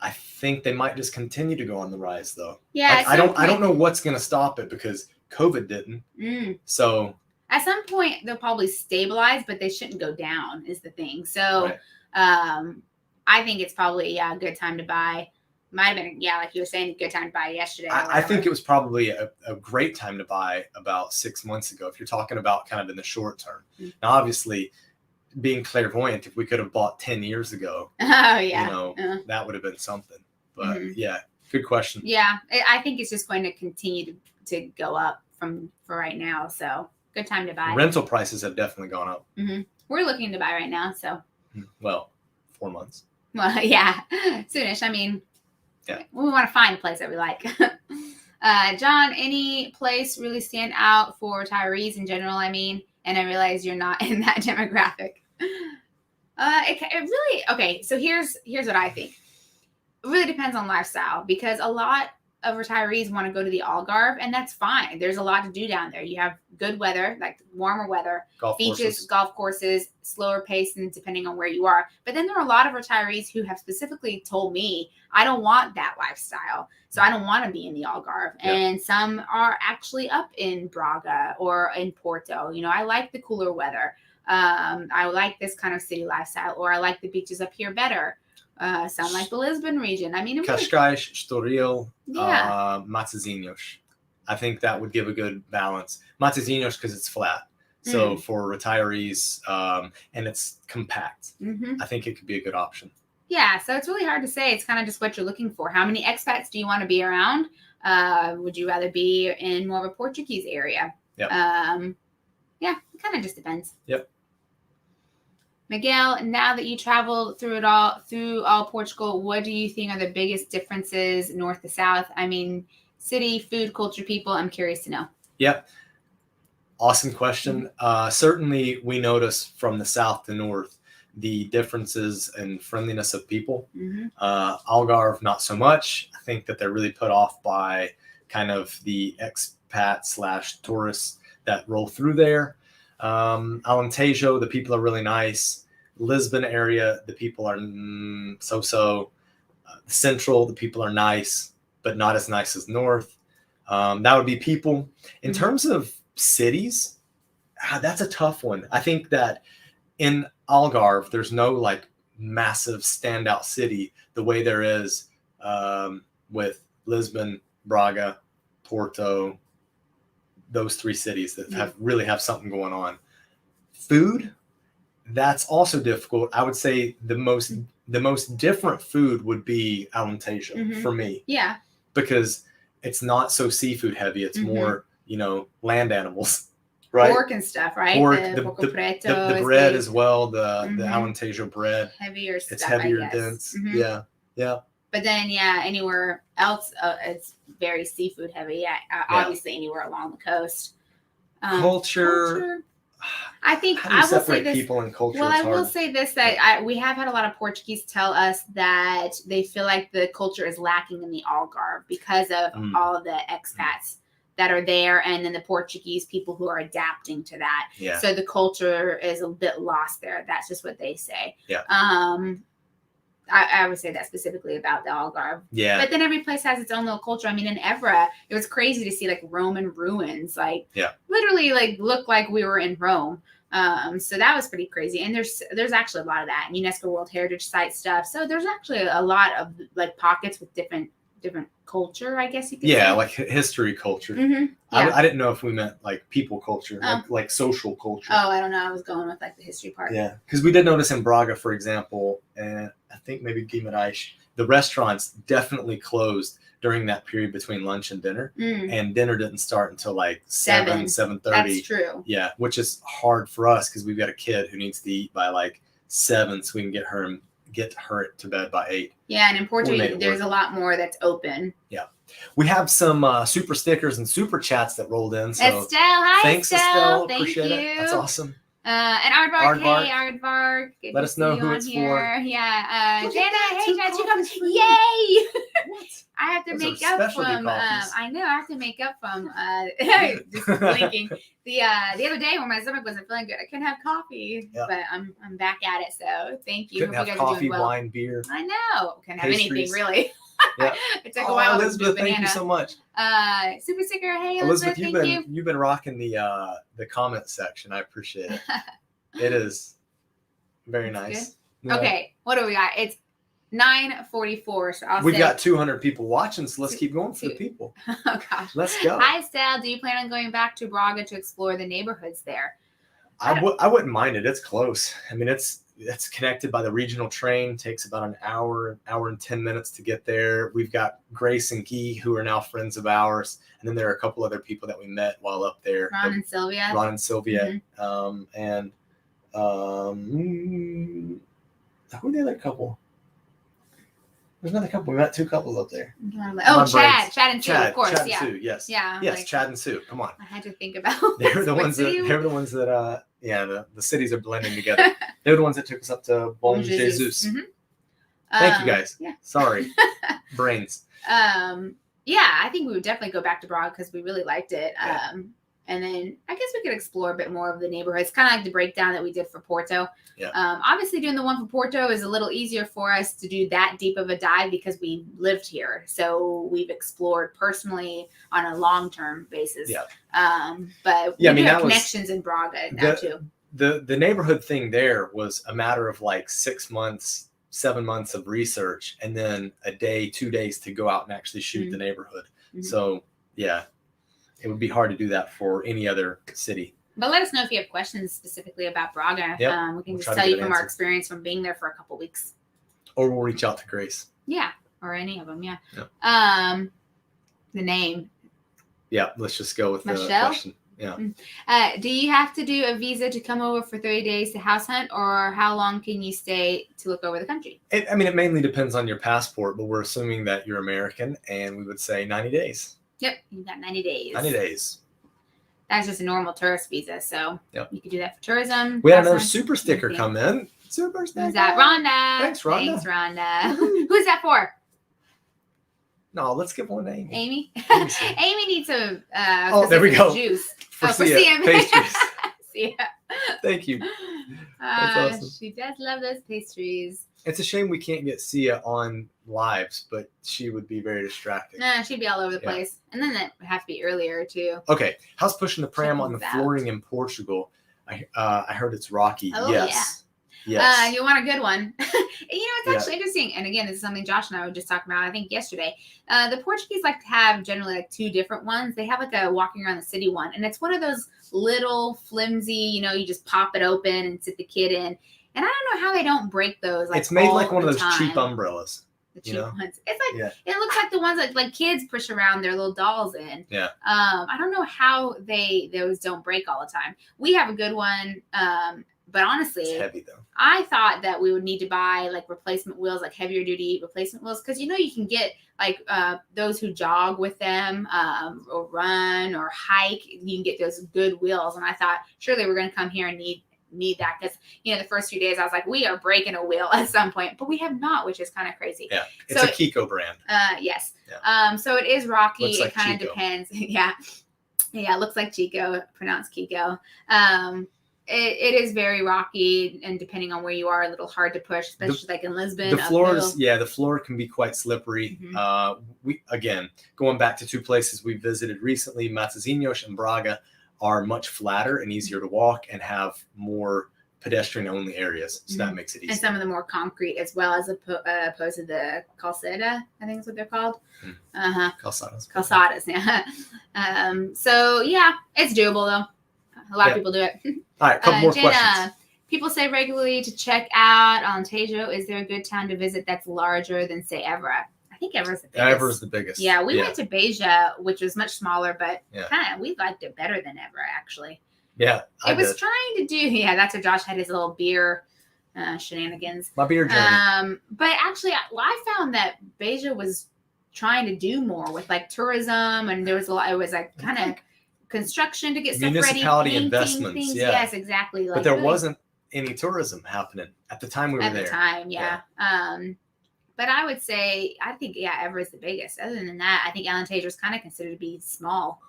I think they might just continue to go on the rise though. Yeah. I don't know what's going to stop it, because COVID didn't. So at some point they'll probably stabilize, but they shouldn't go down is the thing. So, right. I think it's probably a good time to buy. Might have been like you were saying, a good time to buy yesterday. I think it was probably a great time to buy about 6 months ago, if you're talking about kind of in the short term. Mm-hmm. Now, obviously, being clairvoyant, if we could have bought 10 years ago, that would have been something. But good question. Yeah, I think it's just going to continue to go up for right now. So good time to buy. Rental prices have definitely gone up. Mm-hmm. We're looking to buy right now. So, well, 4 months. Well, yeah, soonish. I mean, we want to find a place that we like. John, any place really stand out for retirees in general? I mean, and I realize you're not in that demographic. It really, okay. So here's what I think. It really depends on lifestyle, because a lot of retirees want to go to the Algarve, and that's fine. There's a lot to do down there. You have good weather, like warmer weather, beaches, golf courses, slower pace, and depending on where you are. But then there are a lot of retirees who have specifically told me, I don't want that lifestyle. So I don't want to be in the Algarve. Yeah. And some are actually up in Braga or in Porto. I like the cooler weather. I like this kind of city lifestyle, or I like the beaches up here better. Sound like the Lisbon region. I mean, Cascais, Estoril, Matosinhos. I think that would give a good balance. Matosinhos because it's flat. So for retirees, and it's compact. I think it could be a good option. Yeah, so it's really hard to say. It's kind of just what you're looking for. How many expats do you want to be around? Would you rather be in more of a Portuguese area? Yep. It kind of just depends. Yep. Miguel, now that you traveled through all Portugal, what do you think are the biggest differences north to south? I mean, city, food, culture, people. I'm curious to know. Yep. Awesome question. Certainly, we notice from the south to north the differences in friendliness of people. Algarve, not so much. I think that they're really put off by kind of the expat / tourists that roll through there. Alentejo, the people are really nice. Lisbon area, the people are so-so. Central, the people are nice, but not as nice as north. That would be people. In terms of cities, that's a tough one. I think that in Algarve, there's no like massive standout city the way there is with Lisbon, Braga, Porto, those three cities that really have something going on. Food, that's also difficult. I would say the most different food would be Alentejo for me. Yeah. Because it's not so seafood heavy. It's more, land animals. Right. Pork and stuff, right? Pork, the bread as well, the Alentejo bread. Heavier stuff, it's heavier, I guess. dense. Yeah. But then, anywhere else, it's very seafood heavy. Obviously, anywhere along the coast. Culture. I think How do you I will say separate this. people and culture? Well, I will say this, that we have had a lot of Portuguese tell us that they feel like the culture is lacking in the Algarve because of all of the expats that are there, and then the Portuguese people who are adapting to that. Yeah. So the culture is a bit lost there. That's just what they say. Yeah. I would say that specifically about the Algarve. Yeah. But then every place has its own little culture. I mean, in Evra, it was crazy to see like Roman ruins, literally like look like we were in Rome. So that was pretty crazy. And there's actually a lot of that, and UNESCO World Heritage Site stuff. So there's actually a lot of like pockets with different culture, I guess you could say. Yeah, like history culture. I didn't know if we meant like people culture, like social culture. Oh, I don't know. I was going with like the history part. Yeah, because we did notice in Braga, for example, and I think maybe Guimarães, the restaurants definitely closed during that period between lunch and dinner, and dinner didn't start until like 7:30. That's true. Yeah, which is hard for us because we've got a kid who needs to eat by like 7, so we can get her to bed by 8. Yeah, and in Portugal, there's a lot more that's open. Yeah. We have some super stickers and super chats that rolled in. So Estelle, hi, thanks, Estelle. Thank Appreciate it. That's awesome. And Aardvark, hey, Aardvark. Let us know who it's here. for. Yeah. Jana, hey, Jana, you come. Yay! What? I have to Those make are up specialty from. coffees. I know I have to make up from. Just blinking. The other day when my stomach wasn't feeling good, I couldn't have coffee, but I'm back at it. So thank you. Couldn't have you guys coffee, are doing well. wine, beer. I know. Couldn't have Pastries. anything really. Yeah. It took a while. Elizabeth, thank you so much. Super sticker. Hey, Elizabeth, thank you've been rocking the comment section. I appreciate it. It is very nice. Yeah. Okay, what do we got? It's 9:44. So I'll We've say, got 200 people watching, so let's keep going for the people. oh gosh. Let's go. Hi, Sal. Do you plan on going back to Braga to explore the neighborhoods there? I wouldn't mind it. It's close. I mean, it's connected by the regional train. Takes about an hour and 10 minutes to get there. We've got Grace and Guy, who are now friends of ours, and then there are a couple other people that we met while up there. Ron and Sylvia. And who are the other couple? There's another couple. We met 2 couples up there. Oh, Chad and Sue, of course. Chad Yeah. and Sue, yes. Yeah. Yes, like, Chad and Sue. Come on. I had to think about. They're the ones that the cities are blending together. They're the ones that took us up to Bom Jesus. Mm-hmm. Thank you guys. Yeah. Sorry. Brains. Yeah, I think we would definitely go back to Braga because we really liked it. Yeah. And then I guess we could explore a bit more of the neighborhoods, kind of like the breakdown that we did for Porto. Yeah. Obviously, doing the one for Porto is a little easier for us to do that deep of a dive because we lived here. So we've explored personally on a long-term basis. Yeah. But yeah, we do have connections in Braga now too. The neighborhood thing there was a matter of like 6 months, 7 months of research, and then a day, 2 days to go out and actually shoot the neighborhood. Mm-hmm. So yeah. It would be hard to do that for any other city. But let us know if you have questions specifically about Braga. Yep. We can just tell you from our experience from being there for a couple weeks. Or we'll reach out to Grace. Yeah, or any of them, yeah. Yep. The name. Yeah, let's just go with Michelle? the question. Yeah. Do you have to do a visa to come over for 30 days to house hunt, or how long can you stay to look over the country? It mainly depends on your passport, but we're assuming that you're American, and we would say 90 days. Yep, you've got 90 days. 90 days. That's just a normal tourist visa, so you can do that for tourism. We had another super sticker come in. Super sticker. Who's that? Rhonda. Thanks, Rhonda. Thanks, Rhonda. Who's that for? No, let's give one to Amy. Amy? Amy, Amy needs a there we go. Juice. For CM pastries. Yeah. Thank you. That's awesome. She does love those pastries. It's a shame we can't get Sia on lives, but she would be very distracting. Nah, she'd be all over the place. And then that would have to be earlier, too. Okay. How's pushing the pram on the Check flooring in Portugal? I heard it's rocky. Oh, yes. Yes. You want a good one. It's actually interesting. And again, this is something Josh and I were just talking about, I think, yesterday. The Portuguese like to have generally like 2 different ones. They have like a walking around the city one. And it's one of those little flimsy, you just pop it open and sit the kid in. And I don't know how they don't break those. Like, it's made like one of those cheap umbrellas. The cheap ones. It's like it looks like the ones that like kids push around their little dolls in. Yeah. I don't know how those don't break all the time. We have a good one. But honestly, it's heavy though. I thought that we would need to buy like replacement wheels, like heavier duty replacement wheels, because you can get like those who jog with them or run or hike. You can get those good wheels, and I thought surely we're going to come here and need that because the first few days I was like, we are breaking a wheel at some point, but we have not, which is kind of crazy. Yeah, it's a Kiko brand. Yes. Yeah. So it is rocky. Looks like it kind of Chico. depends. Yeah, it looks like Chico, pronounced Kiko. It is very rocky, and depending on where you are, a little hard to push, especially like in Lisbon. The floor can be quite slippery. Mm-hmm. We again going back to 2 places we visited recently, Matosinhos and Braga, are much flatter and easier to walk and have more pedestrian-only areas, so that makes it easier. And some of the more concrete as well, as opposed to the calçada, I think is what they're called. Calçadas, yeah. So yeah, it's doable though. A lot of people do it. All right, a couple more questions. People say regularly to check out Alentejo. Is there a good town to visit that's larger than, say, Evora? I think Evora's the biggest. Evora's the biggest. Yeah, we went to Beja, which was much smaller, but we liked it better than Evora, actually. Yeah, it was trying to do. Yeah, that's where Josh had his little beer shenanigans. My beer journey. But actually, I found that Beja was trying to do more with like tourism, and there was a lot. It was like kind of construction to get stuff ready, municipality investments, things. yeah. Yes, exactly. But there wasn't any tourism happening at the time we were there. At the time, yeah. But I would say, I think, Everett's the biggest. Other than that, I think Alentejo is kind of considered to be small.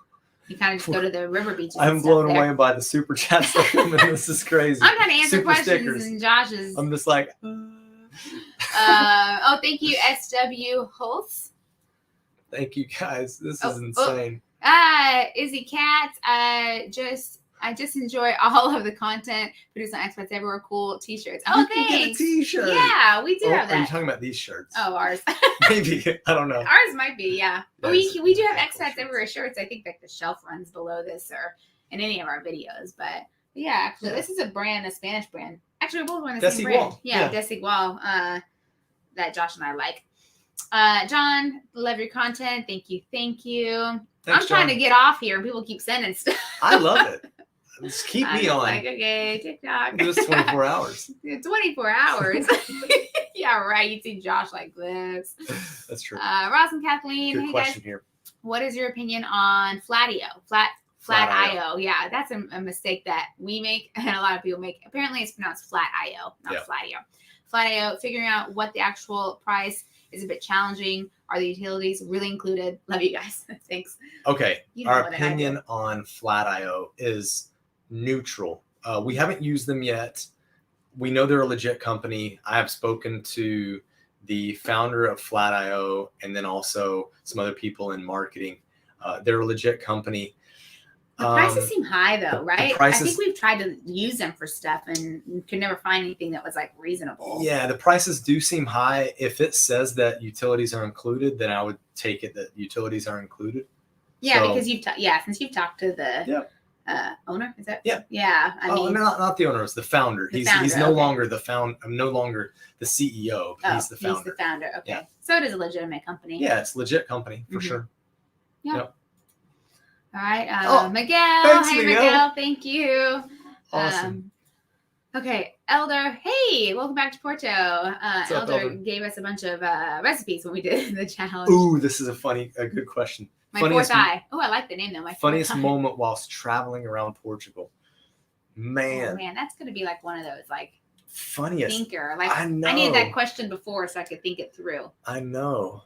You kind of just go to the river beaches. I'm blown away by the super chats. This is crazy. I'm trying to answer super questions stickers. And Josh's. I'm just like. Thank you, SW Holtz. Thank you, guys. This is insane. Izzy Katz, just I just enjoy all of the content produced on Expats Everywhere. Cool t-shirts. Oh, You can get a thanks. t-shirt. Yeah, we do have Are you that. talking about these shirts? Oh, ours. Maybe. I don't know. Ours might be, yeah. But Yes. we do have Yeah, cool Expats shirts. Everywhere shirts. I think like the shelf runs below this or in any of our videos. But yeah, actually, Yeah. this is a brand, a Spanish brand. Actually, we're both wearing the same Desigual. brand. Yeah, Desigual. That Josh and I like. John, love your content. Thank you. Thanks, I'm trying John. to get off here and people keep sending stuff. I love it. Just keep I'm me just on. like, okay, TikTok. Do this 24 hours. 24 hours. Yeah, right. You see Josh like this. That's true. Ross and Kathleen, Good hey question guys, here. what is your opinion on Flatio? Flat.io. Yeah, that's a mistake that we make and a lot of people make. Apparently, it's pronounced Flat.io, not Yeah. Flatio. Flatio, figuring out what the actual price is a bit challenging. Are the utilities really included? Love you guys. Thanks. Okay, You know our more than I do. opinion on Flatio is neutral. We haven't used them yet. We know they're a legit company. I have spoken to the founder of Flatio and then also some other people in marketing. They're a legit company. The prices seem high though, right? I prices- think we've tried to use them for stuff and could never find anything that was like reasonable. Yeah, the prices do seem high. If it says that utilities are included, then I would take it that utilities are included. Yeah, So- because since you've talked to the owner, is that? Yeah. Yeah, I mean, not the owner, it's the founder. The He's founder, no okay. longer the I'm no longer the CEO, but he's the founder. He's the founder. Okay, Yeah. so it is a legitimate company. Yeah, it's a legit company for Mhm. sure. All right, Oh, Miguel. thanks, Hey, Miguel. Miguel. Thank you. Awesome. Okay, Elder. Hey, welcome back to Porto. up, Elder Elder? gave us a bunch of recipes when we did the challenge. Ooh, this is a good question. My funniest- fourth eye. Oh, I like the name though. My Funniest fourth eye. moment whilst traveling around Portugal. Oh, Man, man, that's gonna be like one of those like funniest. thinker. Like I know. I needed that question before so I could think it through. I know.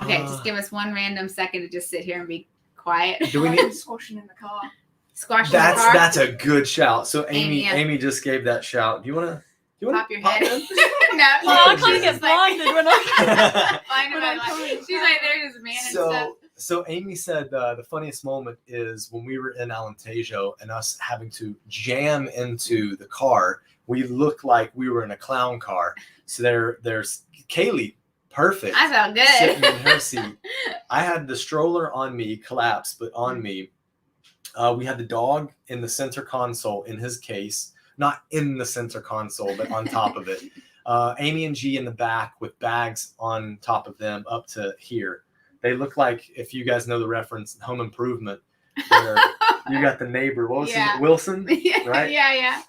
Okay, just give us one random second to just sit here and be quiet. Do we need? Squashing in the car. Squash in the car. That's a good shout. So Amy, Amy yeah. just gave that shout. Do you want to Pop your head. in? No, Oh, I she's can't get just like- blinded when I. Fine, When I'm I'm like- coming she's like there, just man and stuff. So Amy said the funniest moment is when we were in Alentejo and us having to jam into the car. We looked like we were in a clown car. So there's Kalie, perfect, I felt good. sitting in her seat. I had the stroller on me, collapsed, but on me. We had the dog in the center console in his case, not in the center console, but on top of it. Amy and G in the back with bags on top of them up to here. They look like, if you guys know the reference, Home Improvement, where you got the neighbor. What was his Yeah. name? Wilson? Yeah, Right? yeah.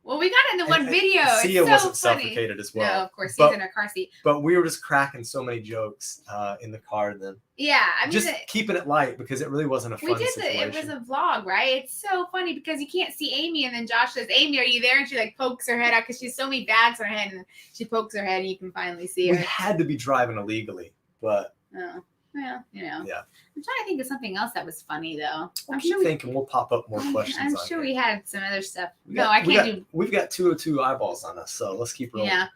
Well, we got it in the one and video. Sia It's so wasn't funny. suffocated as No, well. of course, But- he's in her car seat. But we were just cracking so many jokes in the car then. Yeah, I mean, Just keeping it light because it really wasn't a we fun did situation. it was a vlog, right? It's so funny because you can't see Amy, and then Josh says, "Amy, are you there?" And she like pokes her head out because she's so many bags on her head, and she pokes her head, and you can finally see We her. had to be driving illegally, but Oh, well, you know. Yeah. I'm trying to think of something else that was funny though. I'm sure thinking we'll pop up more questions. I'm on sure here. we had some other stuff. We No, got- I we can't got- do. We've got 202 eyeballs on us, so let's keep rolling. Yeah,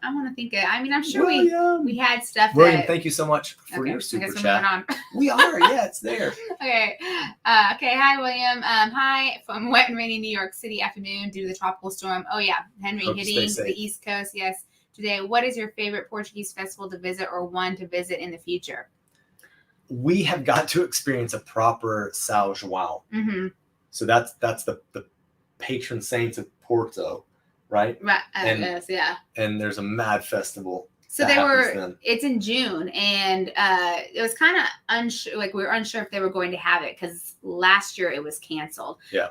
I want to think of. I mean, I'm sure we William, had stuff. William, that, thank you so much for okay, your I super guess we're chat. moving on. We are, yeah, it's there. Okay. Okay. Hi, William. Hi from wet and rainy New York City afternoon due to the tropical storm. Oh yeah, Henry Hope you hitting stay the safe. East Coast. Yes. Today, what is your favorite Portuguese festival to visit or one to visit in the future? We have got to experience a proper São João. Mm-hmm. So that's the patron saint of Porto, right? Right. And- Yes. Yeah. And there's a mad festival. So that they happens were. then. It's in June, and it was kind of unsure. Like we were unsure if they were going to have it because last year it was canceled. Yeah.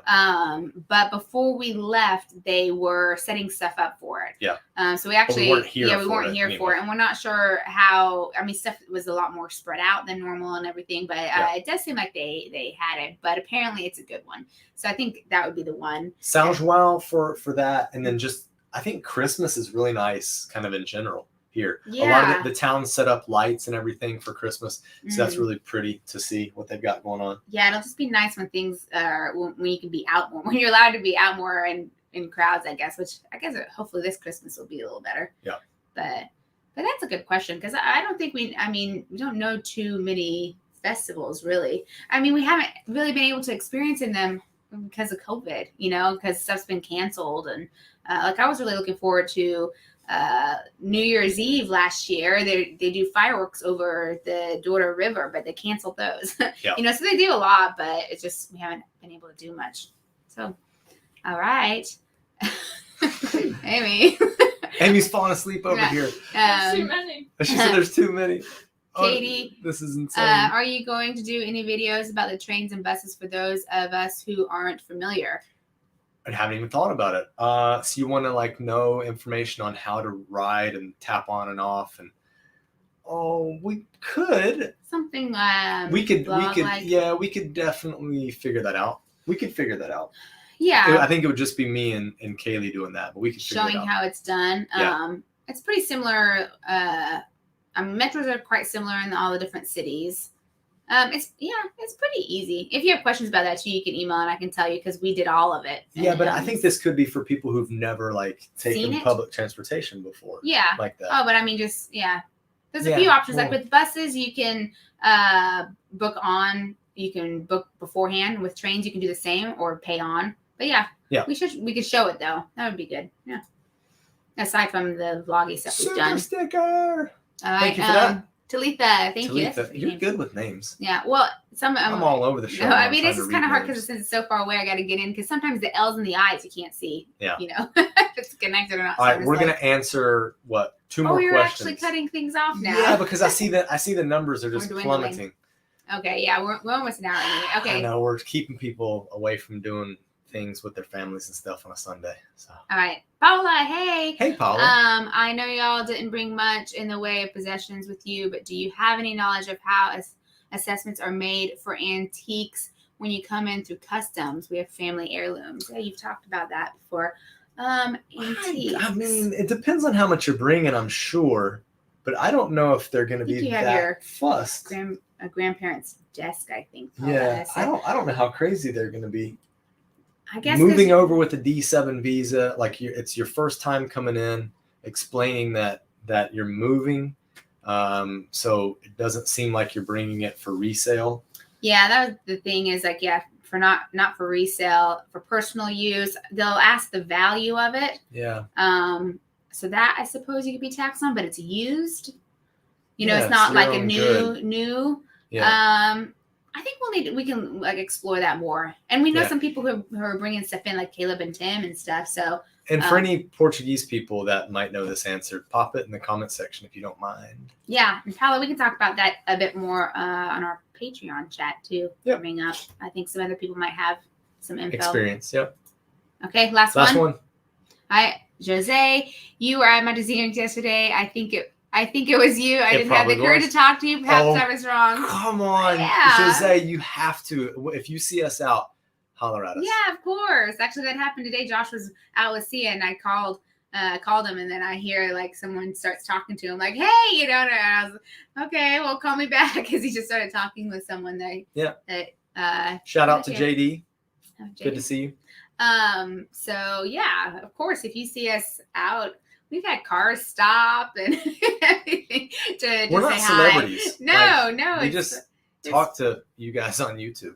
But before we left, they were setting stuff up for it. Yeah. So we actually, weren't here yeah, we for weren't it here anyway. for it, and we're not sure how. I mean, stuff was a lot more spread out than normal and everything, but it does seem like they had it. But apparently, it's a good one. So I think that would be the one. São João for that, and then just I think Christmas is really nice, kind of in general here. A lot Yeah. of the town set up lights and everything for Christmas, so that's Mhm. really pretty to see what they've got going on. Yeah, it'll just be nice when things are when you can be out more, when you're allowed to be out more and in crowds, I guess. Which I guess hopefully this Christmas will be a little better. Yeah. But that's a good question because I don't think we don't know too many festivals really. I mean, we haven't really been able to experience in them because of COVID, because stuff's been canceled. And like I was really looking forward to New Year's Eve last year. They do fireworks over the Douro River, but they canceled those. Yeah. So they do a lot, but it's just we haven't been able to do much. So, all right. Amy. Amy's falling asleep over here. Too many. She said there's too many. Katie, this is insane. Are you going to do any videos about the trains and buses for those of us who aren't familiar? I haven't even thought about it. So you want to know information on how to ride and tap on and off, and we could something. We could definitely figure that out. We could figure that out. Yeah, I think it would just be me and Kalie doing that, but we could figure it out. How it's done. Yeah. It's pretty similar. Metros are quite similar in all the different cities. It's pretty easy. If you have questions about that too, you can email and I can tell you because we did all of it. Yeah, but I think this could be for people who've never taken it? public transportation before. Yeah, like that. Oh, but I mean, there's a few options. Like with buses, you can book on. You can book beforehand. With trains, you can do the same or pay on. But yeah, we could show it though. That would be good. Yeah. Aside from the vloggy stuff we've done. Super sticker. All right. Thank you for that. Talitha, thank you. You're good with names. Yeah. Well, I'm all over the show. No, I mean, this is kind of hard because since it's so far away, I got to get in because sometimes the L's and the I's you can't see. Yeah. If it's connected or not. All right, we're gonna answer two more questions. Oh, you're actually cutting things off now. Yeah, because I see the numbers are just plummeting. Okay. Yeah, we're almost an hour anyway. Okay. I know we're keeping people away from doing things with their families and stuff on a Sunday. So. All right, Paula. Hey. Hey, Paula. I know y'all didn't bring much in the way of possessions with you, but do you have any knowledge of how assessments are made for antiques when you come in through customs? We have family heirlooms. Yeah, you've talked about that before. Antiques. I mean, it depends on how much you're bringing, I'm sure, but I don't know if they're going to be that fussed. A grandparent's desk, I think. Paula, yeah, I don't know how crazy they're going to be. I guess moving over with a D7 visa, it's your first time coming in, explaining that you're moving, so it doesn't seem like you're bringing it for resale. Yeah, that was the thing is for not for resale, for personal use. They'll ask the value of it. Yeah. So that I suppose you could be taxed on, but it's used. It's not like a new. Yeah. I think we can explore that more. And we know some people who are bringing stuff in, like Caleb and Tim and stuff. So. And for any Portuguese people that might know this answer, pop it in the comment section if you don't mind. Yeah, and Paula, we can talk about that a bit more on our Patreon chat too. Yep. Coming up, I think some other people might have some info. Experience. Yep. Okay, last one. Hi, Jose. You were at my Disneyland yesterday. I think it was you. I didn't have the courage to talk to you. Perhaps I was wrong. Come on, Jose. You have to. If you see us out, holler at us. Yeah, of course. Actually, that happened today. Josh was out with Sia, and I called him, and then I hear someone starts talking to him, like, "Hey," and I was like, "Okay, well, call me back," because he just started talking with someone Shout out to JD. Oh, JD. Good to see you. So yeah, of course, if you see us out. We've had cars stop and everything to We're not say celebrities. Hi. No. We just talk to you guys on YouTube.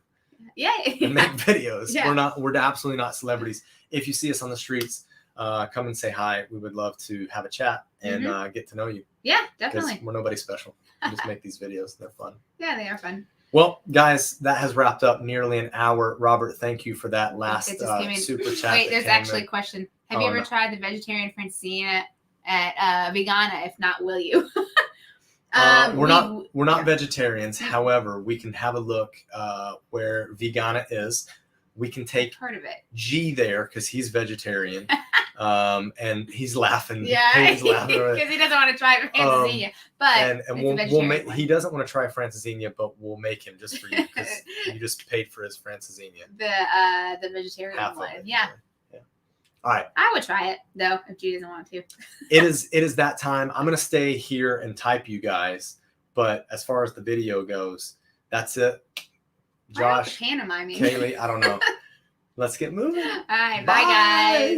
Yeah. And make videos. Yeah. We're absolutely not celebrities. If you see us on the streets, come and say hi. We would love to have a chat and get to know you. Yeah, definitely. Because we're nobody special. We just make these videos. They're fun. Yeah, they are fun. Well, guys, that has wrapped up nearly an hour. Robert, thank you for that last super chat. Wait, there's actually a question. Have you ever tried the vegetarian Francina at Vegana? If not, will you? We're not vegetarians. However, we can have a look where Vegana is. We can take heard of it. G there because he's vegetarian. And he's laughing. Yeah, he's laughing because he doesn't want to try Francesinha. But and we'll make. He doesn't want to try Francesinha, but we'll make him just for you because you just paid for his Francesinha. The vegetarian one. Yeah. All right. I would try it though if G doesn't want to. It is that time. I'm gonna stay here and type you guys. But as far as the video goes, that's it. Josh, pantomiming. Kalie, I don't know. Let's get moving. All right. Bye guys.